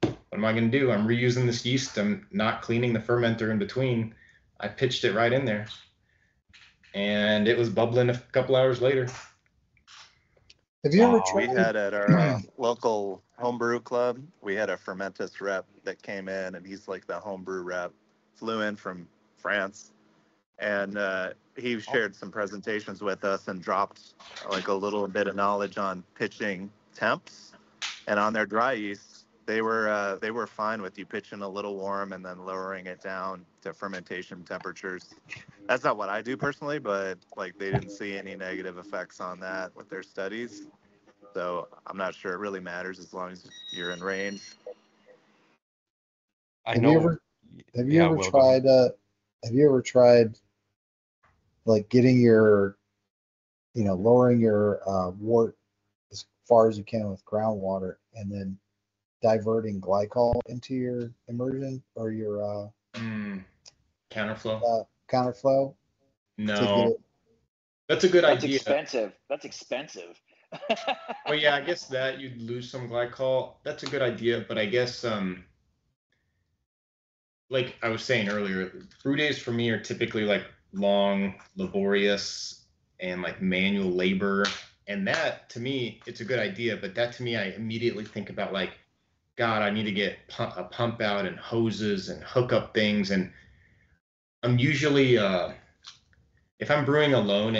what am I going to do? I'm reusing this yeast. I'm not cleaning the fermenter in between. I pitched it right in there. And it was bubbling a couple hours later. Have you ever tried? We had at our local homebrew club, we had a fermentus rep that came in, and he's like the homebrew rep, flew in from France. And he shared some presentations with us and dropped like a little bit of knowledge on pitching temps. And on their dry yeast, they were fine with you pitching a little warm and then lowering it down to fermentation temperatures. That's not what I do personally, but like they didn't see any negative effects on that with their studies. So I'm not sure it really matters as long as you're in range. Have you ever tried like getting your, lowering your wort as far as you can with groundwater and then diverting glycol into your immersion or your counterflow? Counterflow? No. That's a good idea. That's expensive. Well, yeah, I guess that you'd lose some glycol. That's a good idea, but I guess like I was saying earlier, brew days for me are typically like long, laborious, and like manual labor. And that to me, it's a good idea, but that to me, I immediately think about like, God, I need to get a pump out and hoses and hook up things. And I'm usually, if I'm brewing alone,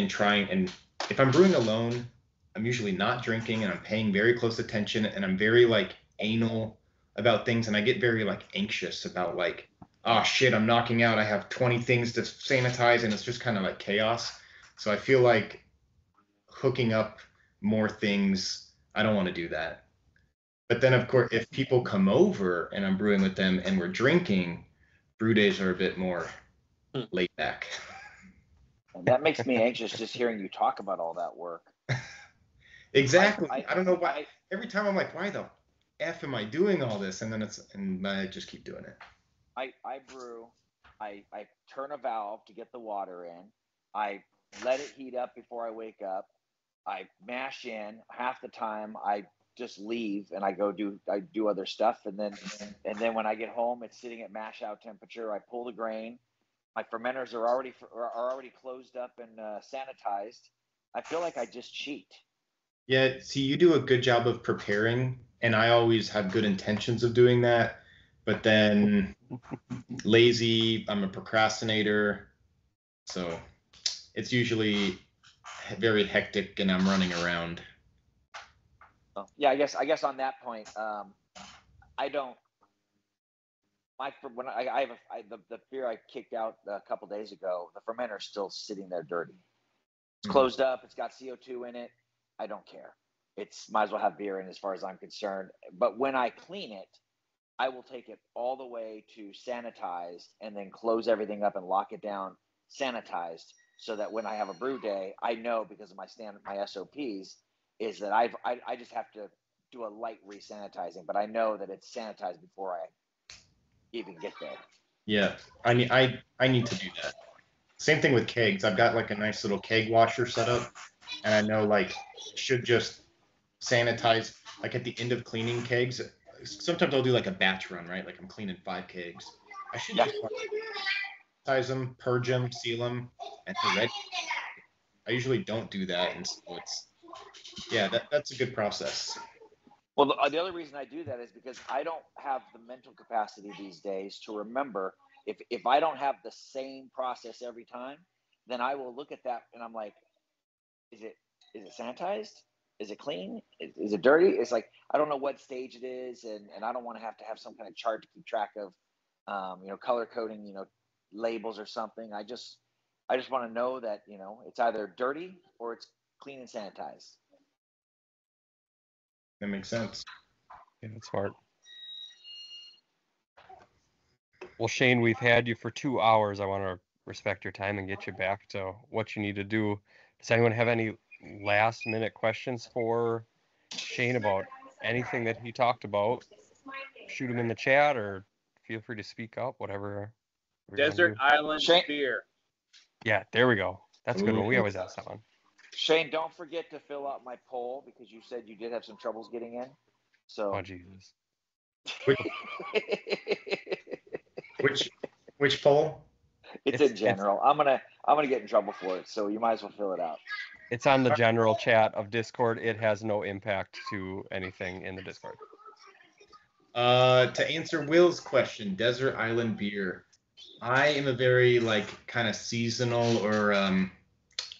I'm usually not drinking and I'm paying very close attention and I'm very like anal about things. And I get very like anxious about like, oh shit, I'm knocking out. I have 20 things to sanitize and it's just kind of like chaos. So I feel like hooking up more things, I don't want to do that. But then of course, if people come over and I'm brewing with them and we're drinking, brew days are a bit more laid back. That makes me anxious just hearing you talk about all that work. Exactly. I don't know why. Every time I'm like, why the F am I doing all this? And I just keep doing it. I brew. I turn a valve to get the water in. I let it heat up before I wake up. I mash in. Half the time I just leave and I do other stuff. And then when I get home, it's sitting at mash out temperature. I pull the grain. My fermenters are already closed up and sanitized. I feel like I just cheat. Yeah, see, you do a good job of preparing, and I always have good intentions of doing that, but then lazy, I'm a procrastinator, so it's usually very hectic and I'm running around. Yeah, I guess on that point, I don't. The beer I kicked out a couple days ago, the fermenter's still sitting there dirty. It's closed up. It's got CO2 in it. I don't care. It's might as well have beer in as far as I'm concerned. But when I clean it, I will take it all the way to sanitized and then close everything up and lock it down sanitized, so that when I have a brew day, I know, because of my SOPs, is that I just have to do a light re-sanitizing, but I know that it's sanitized before I even get there. Yeah, I need to do that. Same thing with kegs. I've got like a nice little keg washer set up, and I know like should just sanitize like at the end of cleaning kegs. Sometimes I'll do like a batch run, right? Like I'm cleaning 5 kegs. I should just sanitize them, purge them, seal them, and they're ready. I usually don't do that, and so it's that's a good process. Well, the other reason I do that is because I don't have the mental capacity these days to remember. If I don't have the same process every time, then I will look at that and I'm like, is it sanitized? Is it clean? Is it dirty? It's like, I don't know what stage it is, and I don't want to have some kind of chart to keep track of, color coding, labels or something. I just want to know that, it's either dirty or it's clean and sanitized. That makes sense. Yeah, that's smart. Well, Shane, we've had you for 2 hours. I want to respect your time and get you back to what you need to do. Does anyone have any last minute questions for Shane about anything that he talked about? Shoot him in the chat or feel free to speak up, whatever. Desert Island beer. Yeah, there we go. That's a good one. We always ask that one. Shane, don't forget to fill out my poll, because you said you did have some troubles getting in. So. Oh, Jesus. Which poll? It's in general. I'm gonna get in trouble for it, so you might as well fill it out. It's on the general chat of Discord. It has no impact to anything in the Discord. To answer Will's question, Desert Island beer. I am a very kind of seasonal, or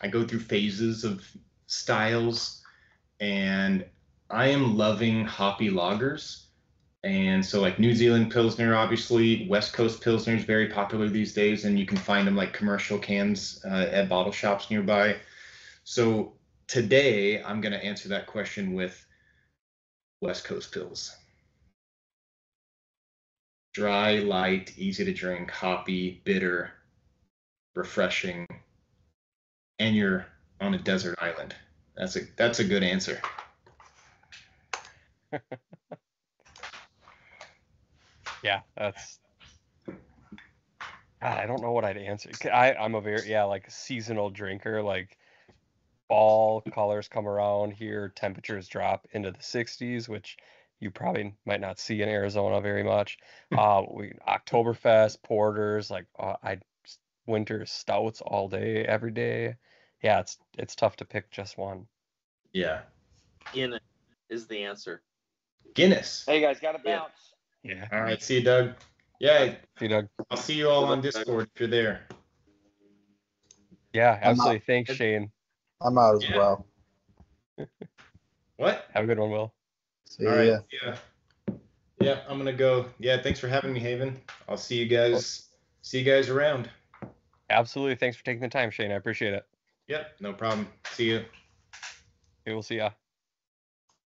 I go through phases of styles, and I am loving hoppy lagers. And so like New Zealand Pilsner, obviously, West Coast Pilsner is very popular these days, and you can find them like commercial cans at bottle shops nearby. So today I'm going to answer that question with West Coast Pils. Dry, light, easy to drink, hoppy, bitter, refreshing, and you're on a desert island. That's a good answer. Yeah, that's. God, I don't know what I'd answer. I'm a very seasonal drinker. Like fall colors come around here, temperatures drop into the 60s, which you probably might not see in Arizona very much. Oktoberfest, porters, winter stouts all day, every day. Yeah, it's tough to pick just one. Yeah. Guinness is the answer. Guinness. Hey guys, gotta bounce. Yeah. All right, see you, Doug. Yeah. See you, Doug. I'll see you all on Discord if you're there. Yeah, absolutely. Thanks, Shane. I'm out as well. What? Have a good one, Will. See all right. ya. Yeah, I'm gonna go. Yeah, thanks for having me, Haven. I'll see you guys. See you guys around. Absolutely. Thanks for taking the time, Shane. I appreciate it. Yep, no problem. See you. Okay, we'll see ya.